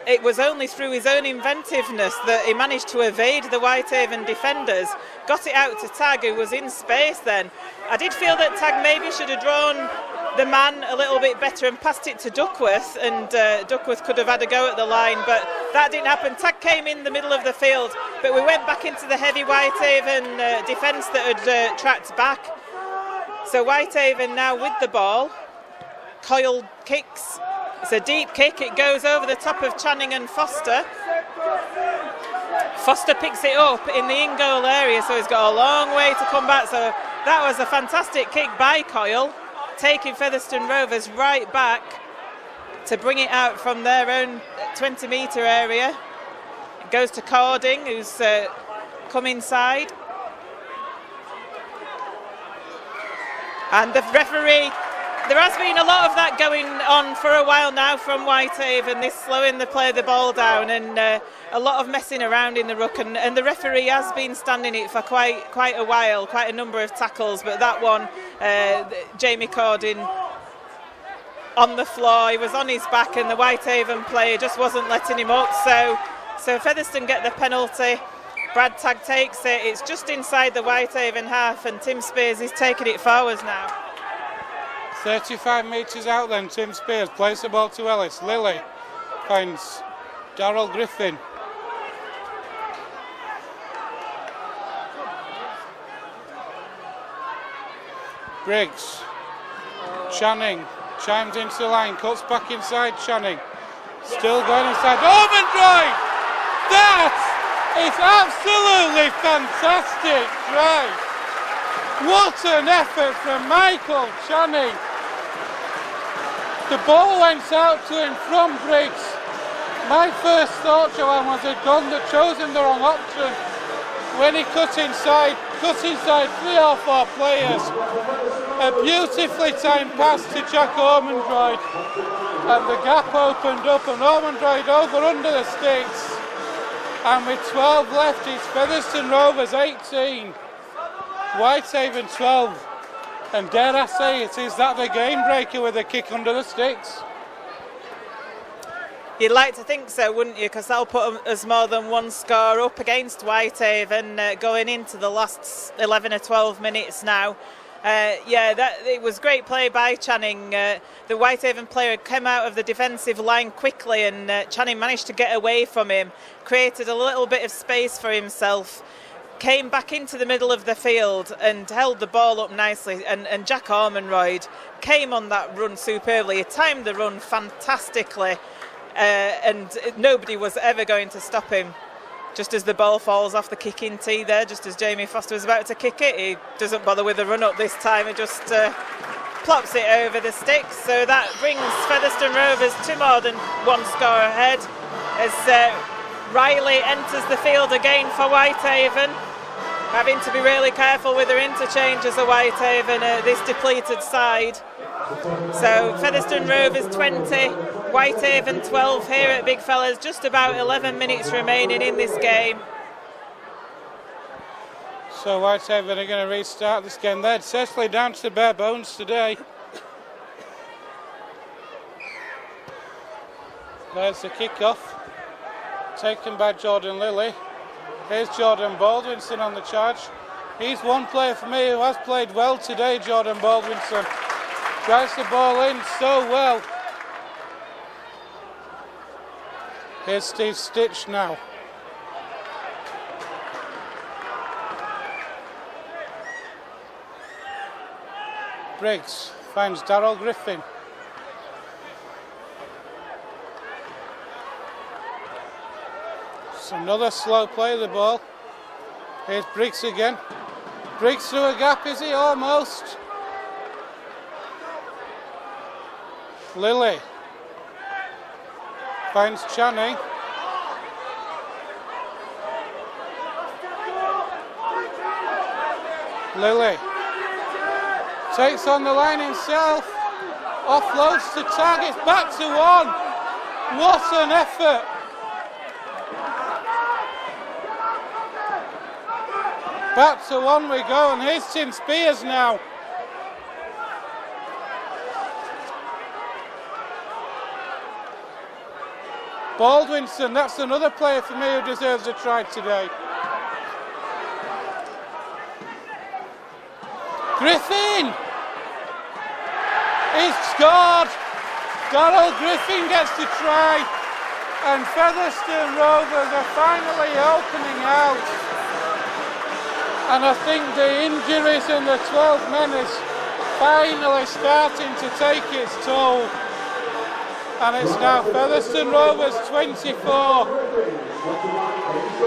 it was only through his own inventiveness that he managed to evade the Whitehaven defenders, got it out to Tag, who was in space then. I did feel that Tag maybe should have drawn the man a little bit better and passed it to Duckworth, and Duckworth could have had a go at the line, but that didn't happen. Tag came in the middle of the field, but we went back into the heavy Whitehaven defence that had tracked back. So Whitehaven now with the ball. Coyle kicks. It's a deep kick. It goes over the top of Channing and Foster. Foster picks it up in the in-goal area, so he's got a long way to come back. So that was a fantastic kick by Coyle, taking Featherstone Rovers right back to bring it out from their own 20-metre area. It goes to Cording, who's come inside. And the referee, there has been a lot of that going on for a while now from Whitehaven, this slowing the play the ball down, and a lot of messing around in the ruck, and the referee has been standing it for quite a while, quite a number of tackles, but that one, Jamie Cording on the floor, he was on his back and the Whitehaven player just wasn't letting him up, so Featherstone get the penalty. Brad Tag takes it, it's just inside the Whitehaven half, and Tim Spears is taking it forwards now. 35 metres out then, Tim Spears plays the ball to Ellis. Lilly finds Darryl Griffin. Briggs. Channing chimes into the line, cuts back inside Channing. Still going inside. Ormondroyd! That is absolutely fantastic drive. What an effort from Michael Channing. The ball went out to him from Briggs. My first thought, Joanne, was he'd chosen the wrong option. When he cut inside 3 or 4 players. A beautifully timed pass to Jack Ormondroyd. And the gap opened up and Ormondroyd over under the sticks. And with 12 left, it's Featherstone Rovers 18, Whitehaven 12. And dare I say it, is that the game breaker with a kick under the sticks? You'd like to think so, wouldn't you? Because that'll put us more than one score up against Whitehaven going into the last 11 or 12 minutes now. It was great play by Channing. The Whitehaven player came out of the defensive line quickly, and Channing managed to get away from him, created a little bit of space for himself, came back into the middle of the field and held the ball up nicely, and Jack Ormondroyd came on that run superbly. He timed the run fantastically, and nobody was ever going to stop him. Just as the ball falls off the kicking tee there, just as Jamie Foster was about to kick it, he doesn't bother with the run up this time, he just plops it over the sticks. So that brings Featherstone Rovers to more than one score ahead as Riley enters the field again for Whitehaven. having to be really careful with their interchanges of Whitehaven, this depleted side. So Featherstone Rovers 20, Whitehaven 12 here at Big Fellas, just about 11 minutes remaining in this game. So Whitehaven are going to restart this game. They're essentially down to the bare bones today. There's the kick-off, taken by Jordan Lilly. Here's Jordan Baldwinson on the charge. He's one player for me who has played well today, Jordan Baldwinson. Drives the ball in so well. Here's Steve Stitch now. Briggs finds Darryl Griffin. It's another slow play of the ball. Here's Briggs again. Briggs through a gap, is he? Almost. Lilly finds Channing. Lilly takes on the line himself, offloads to tag, it's back to one. What an effort. Back to one we go, and here's Tim Spears now. Baldwinson, that's another player for me who deserves a try today. Griffin! He's scored! Darryl Griffin gets the try, and Featherstone Rovers are finally opening out. And I think the injuries in the 12 men is finally starting to take its toll. And it's now Featherstone Rovers 24,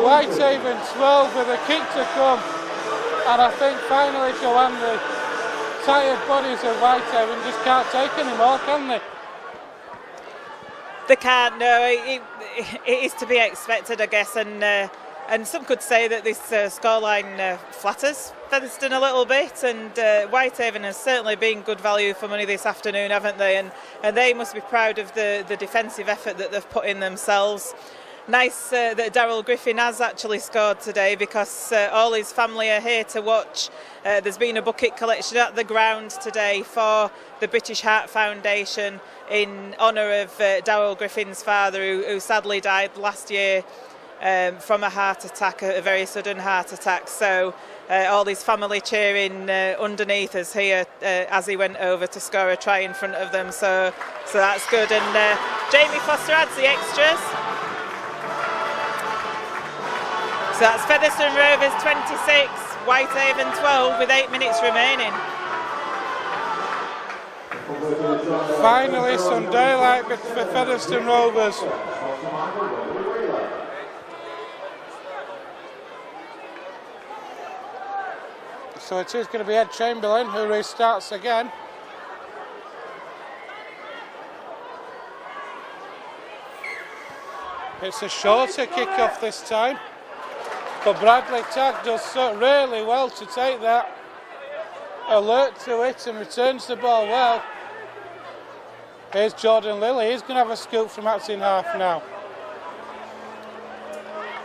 Whitehaven 12 with a kick to come. And I think finally, Joanne, the tired bodies of Whitehaven just can't take any more, can they? They can't, no. It is to be expected, I guess, and some could say that this scoreline flatters Featherstone a little bit, and Whitehaven has certainly been good value for money this afternoon, haven't they? And they must be proud of the defensive effort that they've put in themselves. Nice that Darryl Griffin has actually scored today, because all his family are here to watch. There's been a bucket collection at the ground today for the British Heart Foundation in honour of Darryl Griffin's father, who sadly died last year from a heart attack, a very sudden heart attack. So all his family cheering underneath us here as he went over to score a try in front of them. So that's good. And Jamie Foster adds the extras. So that's Featherstone Rovers 26, Whitehaven 12 with 8 minutes remaining. Finally some daylight for Featherstone Rovers. So it is going to be Ed Chamberlain who restarts again. It's a shorter kick-off this time, but Bradley Tagg does so really well to take that, alert to it, and returns the ball well. Here's Jordan Lilly, he's going to have a scoop from acting half now.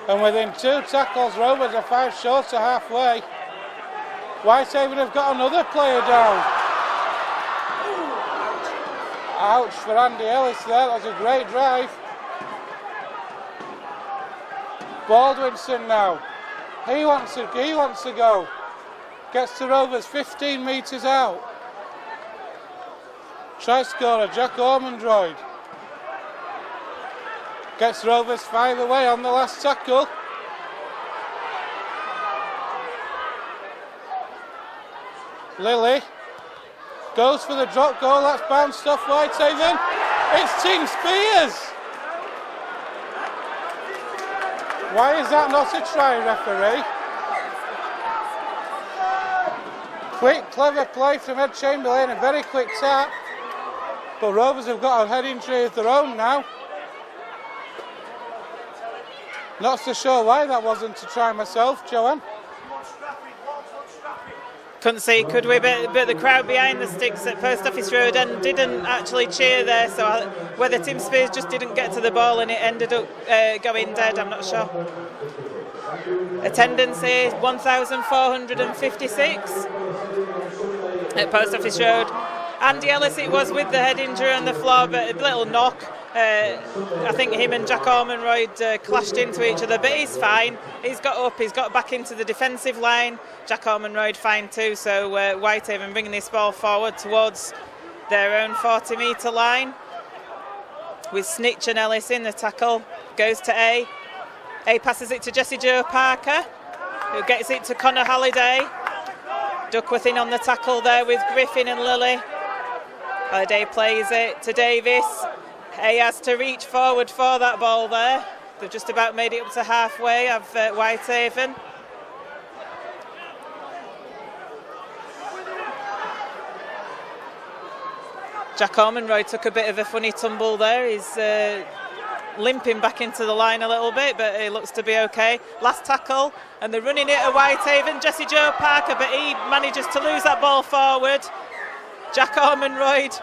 And within 2 tackles, Rovers are 5 short to halfway. Whitehaven have got another player down. Ouch for Andy Ellis there, that was a great drive. Baldwinson now. He wants to go. Gets to Rovers 15 metres out. Try scorer Jack Ormondroyd. Gets Rovers 5 away on the last tackle. Lilly goes for the drop goal, that's bounced off Whitehaven. It's Tim Spears. Why is that not a try, referee? Quick, clever play from Ed Chamberlain, a very quick tap. But Rovers have got a head injury of their own now. Not so sure why that wasn't a try myself, Joanne. couldn't see, could we? But the crowd behind the sticks at Post Office Road and didn't actually cheer there. So whether Tim Spears just didn't get to the ball and it ended up going dead, I'm not sure. Attendance is 1,456 at Post Office Road. Andy Ellis, it was with the head injury on the floor, but a little knock. I think him and Jack Ormonroyd clashed into each other, but he's fine. He's got up, he's got back into the defensive line. Jack Ormonroyd fine too, so Whitehaven bringing this ball forward towards their own 40-metre line. With Snitch and Ellis in the tackle, goes to A. A passes it to Jesse Joe Parker, who gets it to Connor Halliday. Duckworth in on the tackle there with Griffin and Lilly. Halliday plays it to Davis. A has to reach forward for that ball there. They've just about made it up to halfway of Whitehaven. Jack Ormonroyd took a bit of a funny tumble there. He's limping back into the line a little bit, but he looks to be okay. Last tackle, and they're running it at Whitehaven. Jesse Joe Parker, but he manages to lose that ball forward. Jack Ormonroyd,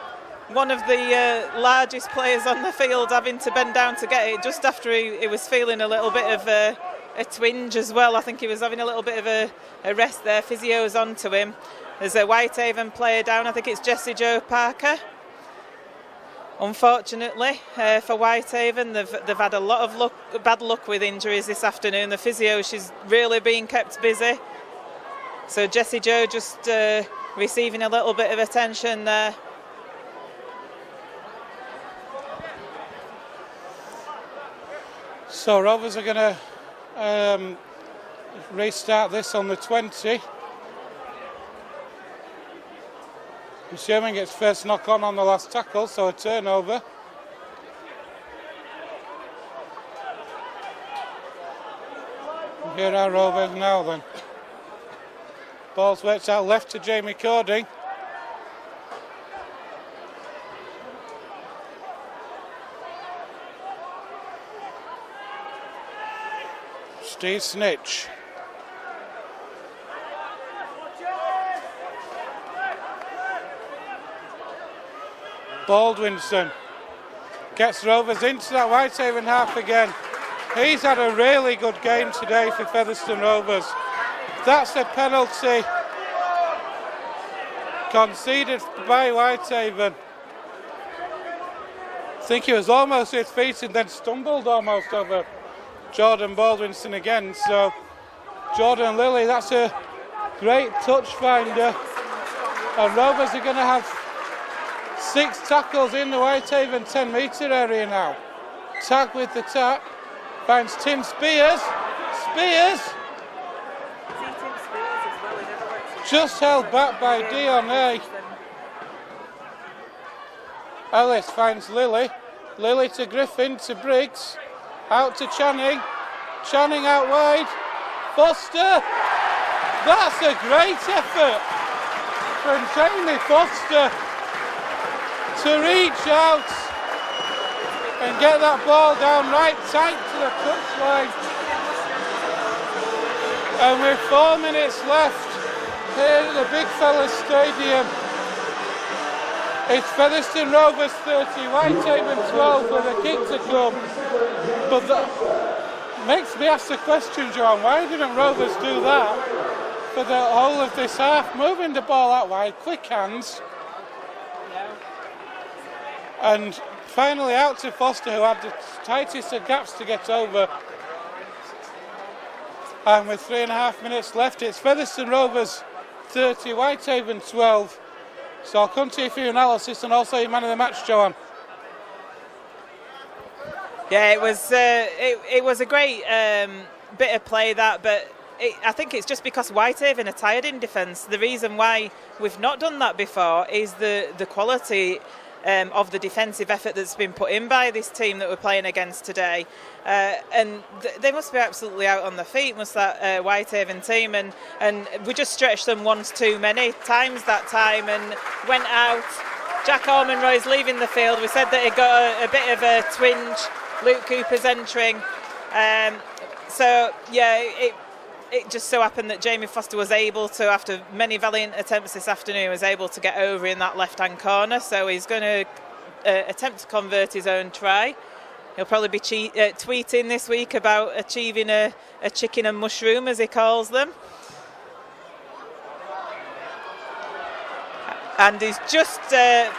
one of the largest players on the field, having to bend down to get it just after he was feeling a little bit of a twinge as well. I think he was having a little bit of a rest there. Physio's onto him. There's a Whitehaven player down. I think it's Jesse Joe Parker. Unfortunately for Whitehaven, they've had a lot of bad luck with injuries this afternoon. The physio, she's really been kept busy. So Jesse Joe just receiving a little bit of attention there. So Rovers are going to restart this on the 20. Assuming it's first knock on the last tackle, so a turnover. Here are Rovers now then. Ball's worked out left to Jamie Cording. Steve Snitch. Baldwinson gets Rovers into that Whitehaven half again. He's had a really good game today for Featherstone Rovers. That's a penalty conceded by Whitehaven. I think he was almost at his feet and then stumbled almost over Jordan Baldwinson again. So Jordan Lilly, that's a great touch finder. And Rovers are going to have 6 tackles in the Whitehaven 10-metre area now. Tag with the tap. Finds Tim Spears. Spears! Just held back by Dion A. Ellis finds Lilly. Lilly to Griffin, to Briggs. Out to Channing. Channing out wide. Foster! That's a great effort from Jamie Foster to reach out and get that ball down right tight to the touchline. And with 4 minutes left here at the Big Fella Stadium, it's Featherstone Rovers 30, Whitehaven 12 with a kick to come. But that makes me ask the question, John, why didn't Rovers do that for the whole of this half? Moving the ball out wide, quick hands. And finally out to Foster, who had the tightest of gaps to get over. And with 3.5 minutes left, it's Featherstone Rovers 30, Whitehaven 12. So I'll come to you for your analysis and also your man of the match, Joanne. Yeah, it was a great bit of play that, but I think it's just because Whitehaven are tired in defence. The reason why we've not done that before is the quality of the defensive effort that's been put in by this team that we're playing against today. And they must be absolutely out on their feet, must that Whitehaven team. And we just stretched them once too many times that time and went out. Jack Ormonroyd's leaving the field. We said that he got a bit of a twinge. Luke Cooper's entering. So, yeah, it just so happened that Jamie Foster was able to, after many valiant attempts this afternoon, was able to get over in that left-hand corner. So he's going to attempt to convert his own try. He'll probably be tweeting this week about achieving a chicken and mushroom, as he calls them. And he's just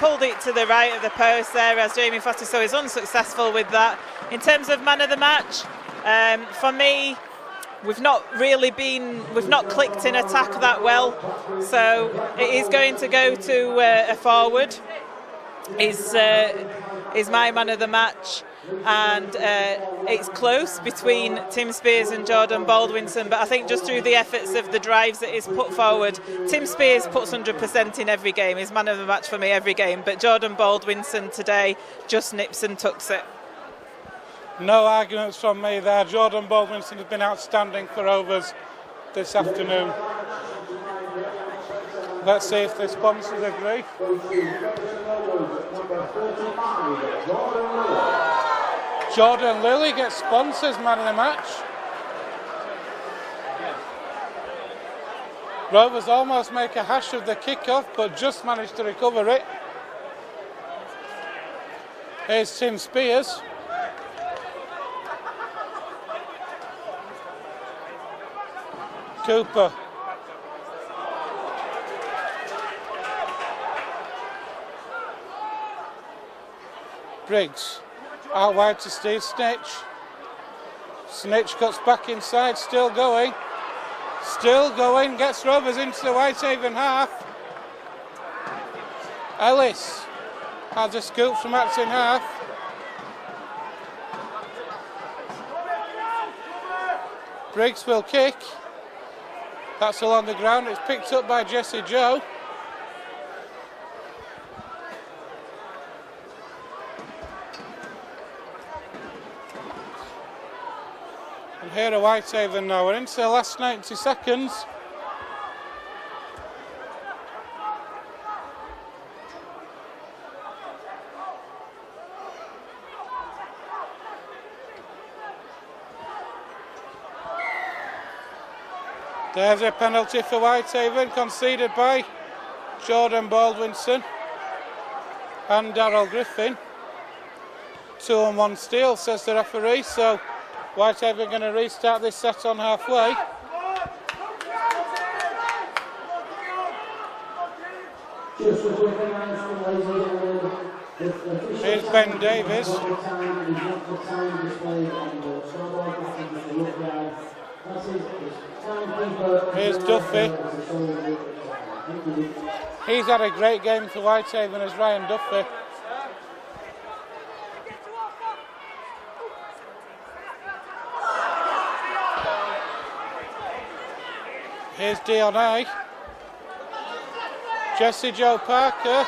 pulled it to the right of the post there as Jamie Foster, so he's unsuccessful with that. In terms of man of the match, for me, we've not clicked in attack that well, so it is going to go to a forward. Is my man of the match, and it's close between Tim Spears and Jordan Baldwinson, but I think just through the efforts of the drives that he's put forward, Tim Spears puts 100% in every game. He's man of the match for me every game, but Jordan Baldwinson today just nips and tucks it. No arguments from me there. Jordan Baldwinson has been outstanding for Rovers this afternoon. Let's see if the sponsors agree. Jordan Lilly gets sponsors man of the match. Rovers almost make a hash of the kick-off, but just managed to recover it. Here's Tim Spears. Cooper. Briggs. Out wide to Steve Snitch. Snitch cuts back inside, still going, gets Rovers into the Whitehaven half. Ellis has a scoop from Acton half. Briggs will kick. That's along the ground, it's picked up by Jesse Joe. And here are Whitehaven now, we're into the last 90 seconds. There's a penalty for Whitehaven, conceded by Jordan Baldwinson and Darryl Griffin. 2-on-1 steal, says the referee, so Whitehaven going to restart this set on halfway. Here's Ben Davies. Here's Duffy. He's had a great game for Whitehaven as Ryan Duffy. Here's Dion. Jesse Joe Parker.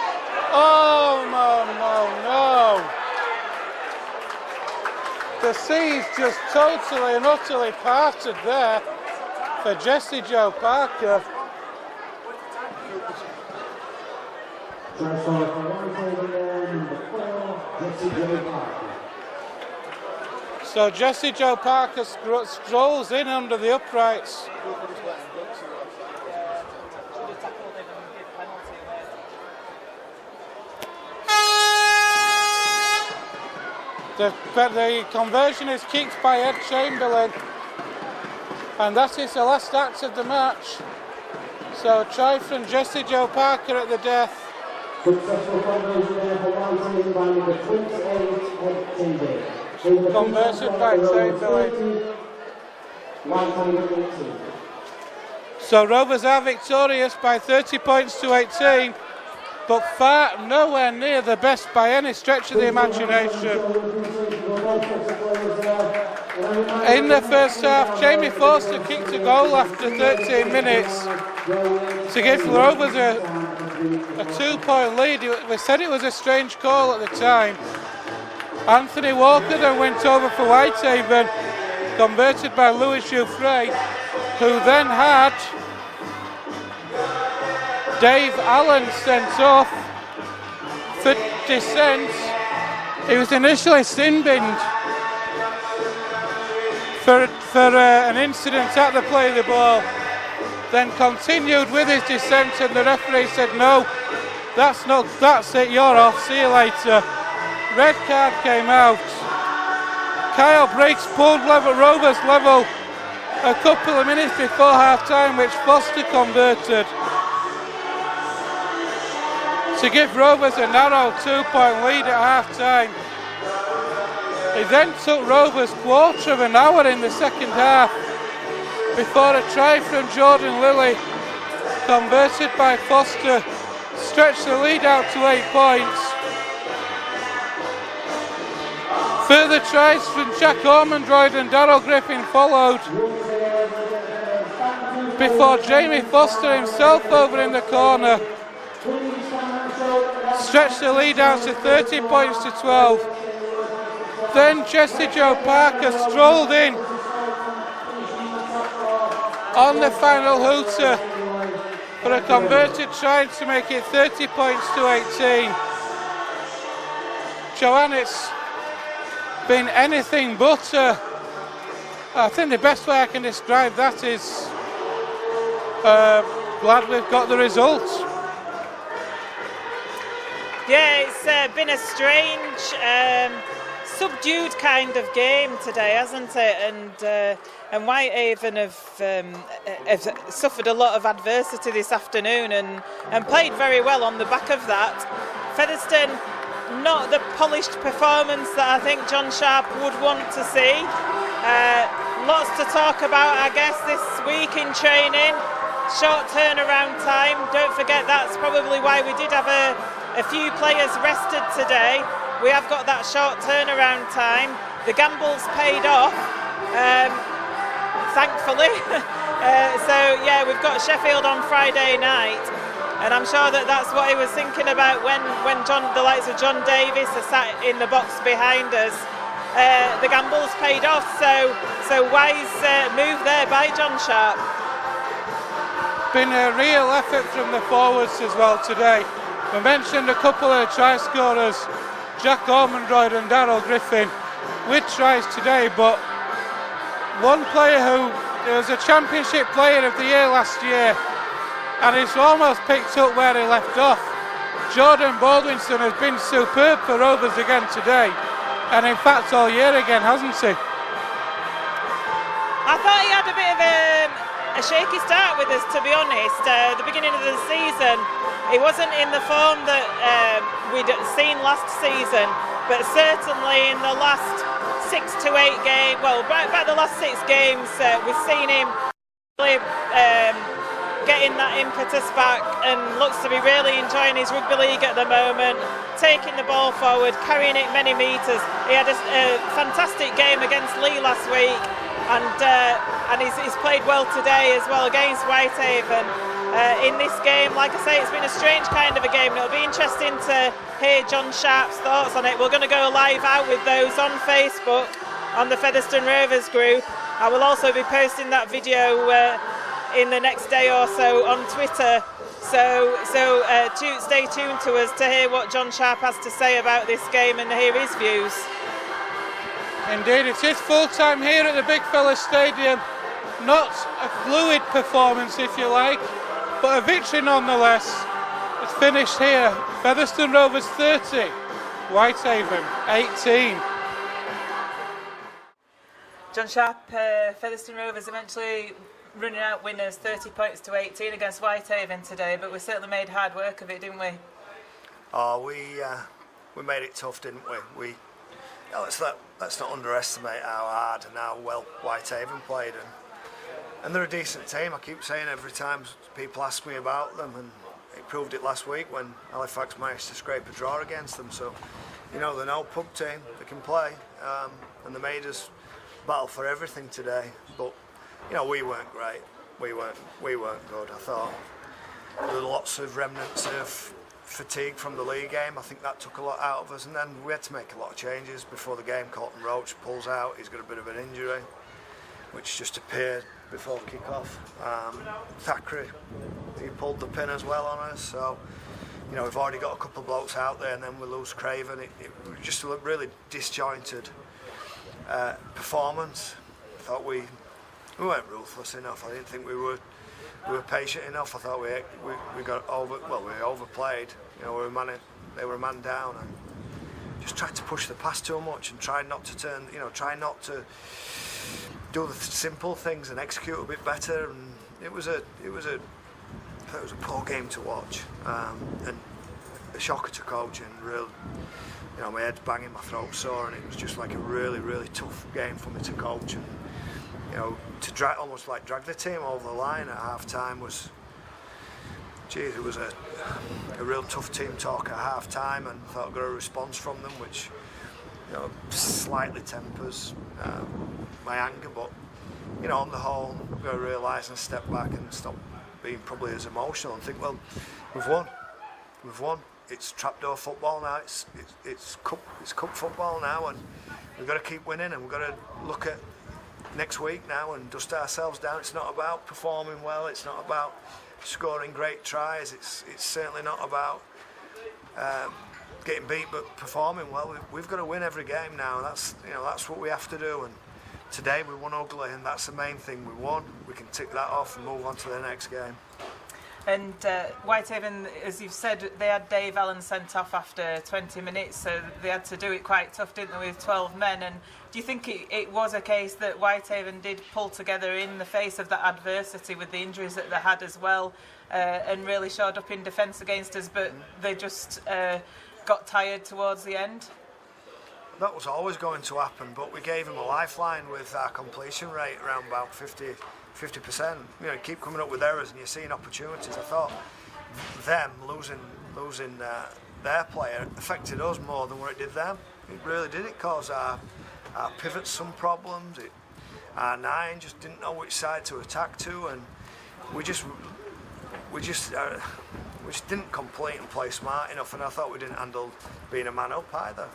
Oh, no. The sea's just totally and utterly parted there for Jesse Joe Parker. So Jesse Joe Parker strolls in under the uprights. The conversion is kicked by Ed Chamberlain, and that is the last act of the match. So try from Jesse Joe Parker at the death. Successful conversion there for Whitehaven by number 28, Ed Conversion by Chamberlain. So Rovers are victorious by 30 points to 18, but far nowhere near the best by any stretch of the imagination. In the first half, Jamie Foster kicked a goal after 13 minutes to give Rovers a 2-point lead. We said it was a strange call at the time. Anthony Walker then went over for Whitehaven, converted by Louis Jouffre, who then had Dave Allen sent off for dissent. He was initially sin-binned for an incident at the play of the ball, then continued with his descent, and the referee said, no, that's it, you're off, see you later. Red card came out. Kyle breaks pulled Rovers level a couple of minutes before half time, which Foster converted to give Rovers a narrow 2-point lead at half time. It then took Rovers quarter of an hour in the second half before a try from Jordan Lilly, converted by Foster, stretched the lead out to 8 points. Further tries from Jack Ormondroyd and Darryl Griffin followed, before Jamie Foster himself over in the corner stretched the lead out to 30 points to 12. Then Jesse Joe Parker strolled in on the final hooter for a converted try to make it 30 points to 18. Joanne, it's been anything but, I think the best way I can describe that is glad we've got the result. Yeah, it's been a strange, subdued kind of game today, hasn't it? And Whitehaven have suffered a lot of adversity this afternoon and played very well on the back of that. Featherstone, not the polished performance that I think John Sharp would want to see. Lots to talk about, I guess, this week in training. Short turnaround time. Don't forget, that's probably why we did have a few players rested today. We have got that short turnaround time. The gamble's paid off, thankfully. So yeah, we've got Sheffield on Friday night, and I'm sure that's what he was thinking about when the likes of John Davis are sat in the box behind us. The gamble's paid off, so wise move there by John Sharp. Been a real effort from the forwards as well today. We mentioned a couple of try scorers, Jack Ormondroyd and Darryl Griffin, with tries today, but one player who was a championship player of the year last year and he's almost picked up where he left off. Jordan Baldwinson has been superb for Rovers again today, and in fact all year again, hasn't he? I thought he had a bit of a shaky start with us, to be honest. The beginning of the season, he wasn't in the form that we'd seen last season, but certainly in the last 6 to 8 games, well, about the last 6 games, we've seen him really getting that impetus back and looks to be really enjoying his rugby league at the moment, taking the ball forward, carrying it many metres. He had a fantastic game against Lee last week, and he's played well today as well against Whitehaven. In this game, like I say, it's been a strange kind of a game, and it'll be interesting to hear John Sharp's thoughts on it. We're going to go live out with those on Facebook, on the Featherstone Rovers group. I will also be posting that video in the next day or so on Twitter, so stay tuned to us to hear what John Sharp has to say about this game and hear his views. Indeed, it is full time here at the Big Fella Stadium. Not a fluid performance, if you like, but a victory nonetheless. It's finished here. Featherstone Rovers 30, Whitehaven 18. John Sharp, Featherstone Rovers eventually running out winners 30 points to 18 against Whitehaven today, but we certainly made hard work of it, didn't we? Oh, we made it tough, didn't we? Let's not underestimate how hard and how well Whitehaven played, and they're a decent team. I keep saying every time people ask me about them, and it proved it last week when Halifax managed to scrape a draw against them. So, you know, they're no pub team, they can play, and they made us battle for everything today. But you know, we weren't great. We weren't good. I thought there were lots of remnants of fatigue from the league game. I think that took a lot out of us, and then we had to make a lot of changes before the game. Colton Roach pulls out. He's got a bit of an injury, which just appeared before kick-off. Thackeray, he pulled the pin as well on us. So, you know, we've already got a couple of blokes out there, and then we lose Craven. It was just a really disjointed performance. thought we weren't ruthless enough. I didn't think we were patient enough. I thought we got we overplayed. You know, they were a man down, and just tried to push the pass too much and tried not to try not to do the simple things and execute a bit better. And it was a poor game to watch, and a shocker to coach, and real, you know, my head's banging, my throat's sore, and it was just like a really tough game for me to coach. And you know, to drag the team over the line at half time was, geez, it was a real tough team talk at half time, and thought I got a response from them which, you know, slightly tempers my anger, but you know, on the whole, I've got to realise and step back and stop being probably as emotional and think, well, we've won. It's trapdoor football now. It's cup football now, and we've got to keep winning, and we've got to look at next week now and dust ourselves down. It's not about performing well. It's not about scoring great tries. It's certainly not about getting beat, but performing well. We've got to win every game now. That's what we have to do. And today we won ugly, and that's the main thing. We won. We can tick that off and move on to the next game. And Whitehaven, as you've said, they had Dave Allen sent off after 20 minutes, so they had to do it quite tough, didn't they, with 12 men. And do you think it was a case that Whitehaven did pull together in the face of that adversity with the injuries that they had as well, and really showed up in defence against us, but they just got tired towards the end? That was always going to happen, but we gave them a lifeline with our completion rate around about 50%. You know, keep coming up with errors and you're seeing opportunities. I thought them losing their player affected us more than what it did them. It really did. It caused our pivots some problems. Our nine just didn't know which side to attack to, and we just didn't complete and play smart enough. And I thought we didn't handle being a man up either.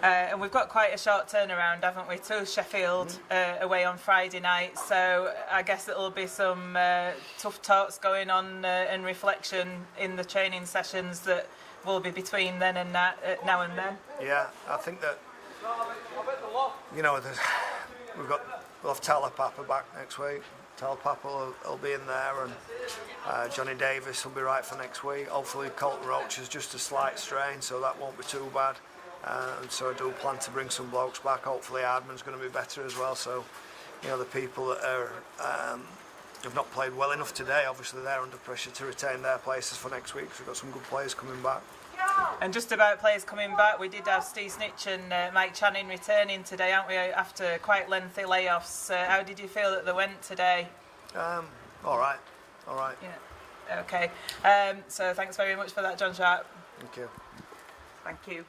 And we've got quite a short turnaround, haven't we, to Sheffield away on Friday night, so I guess it'll be some tough talks going on and reflection in the training sessions that will be between then and now and then. Yeah, I think that, you know, we'll have Talapapa back next week. Talapapa will be in there, and Johnny Davis will be right for next week. Hopefully Colton Roach is just a slight strain, so that won't be too bad. And so I do plan to bring some blokes back. Hopefully Hardman's going to be better as well. So, you know, the people that have not played well enough today, obviously they're under pressure to retain their places for next week. So we've got some good players coming back. And just about players coming back, we did have Steve Snitch and Mike Channing returning today, aren't we, after quite lengthy layoffs. How did you feel that they went today? All right. Yeah. Okay. So thanks very much for that, John Sharp. Thank you. Thank you.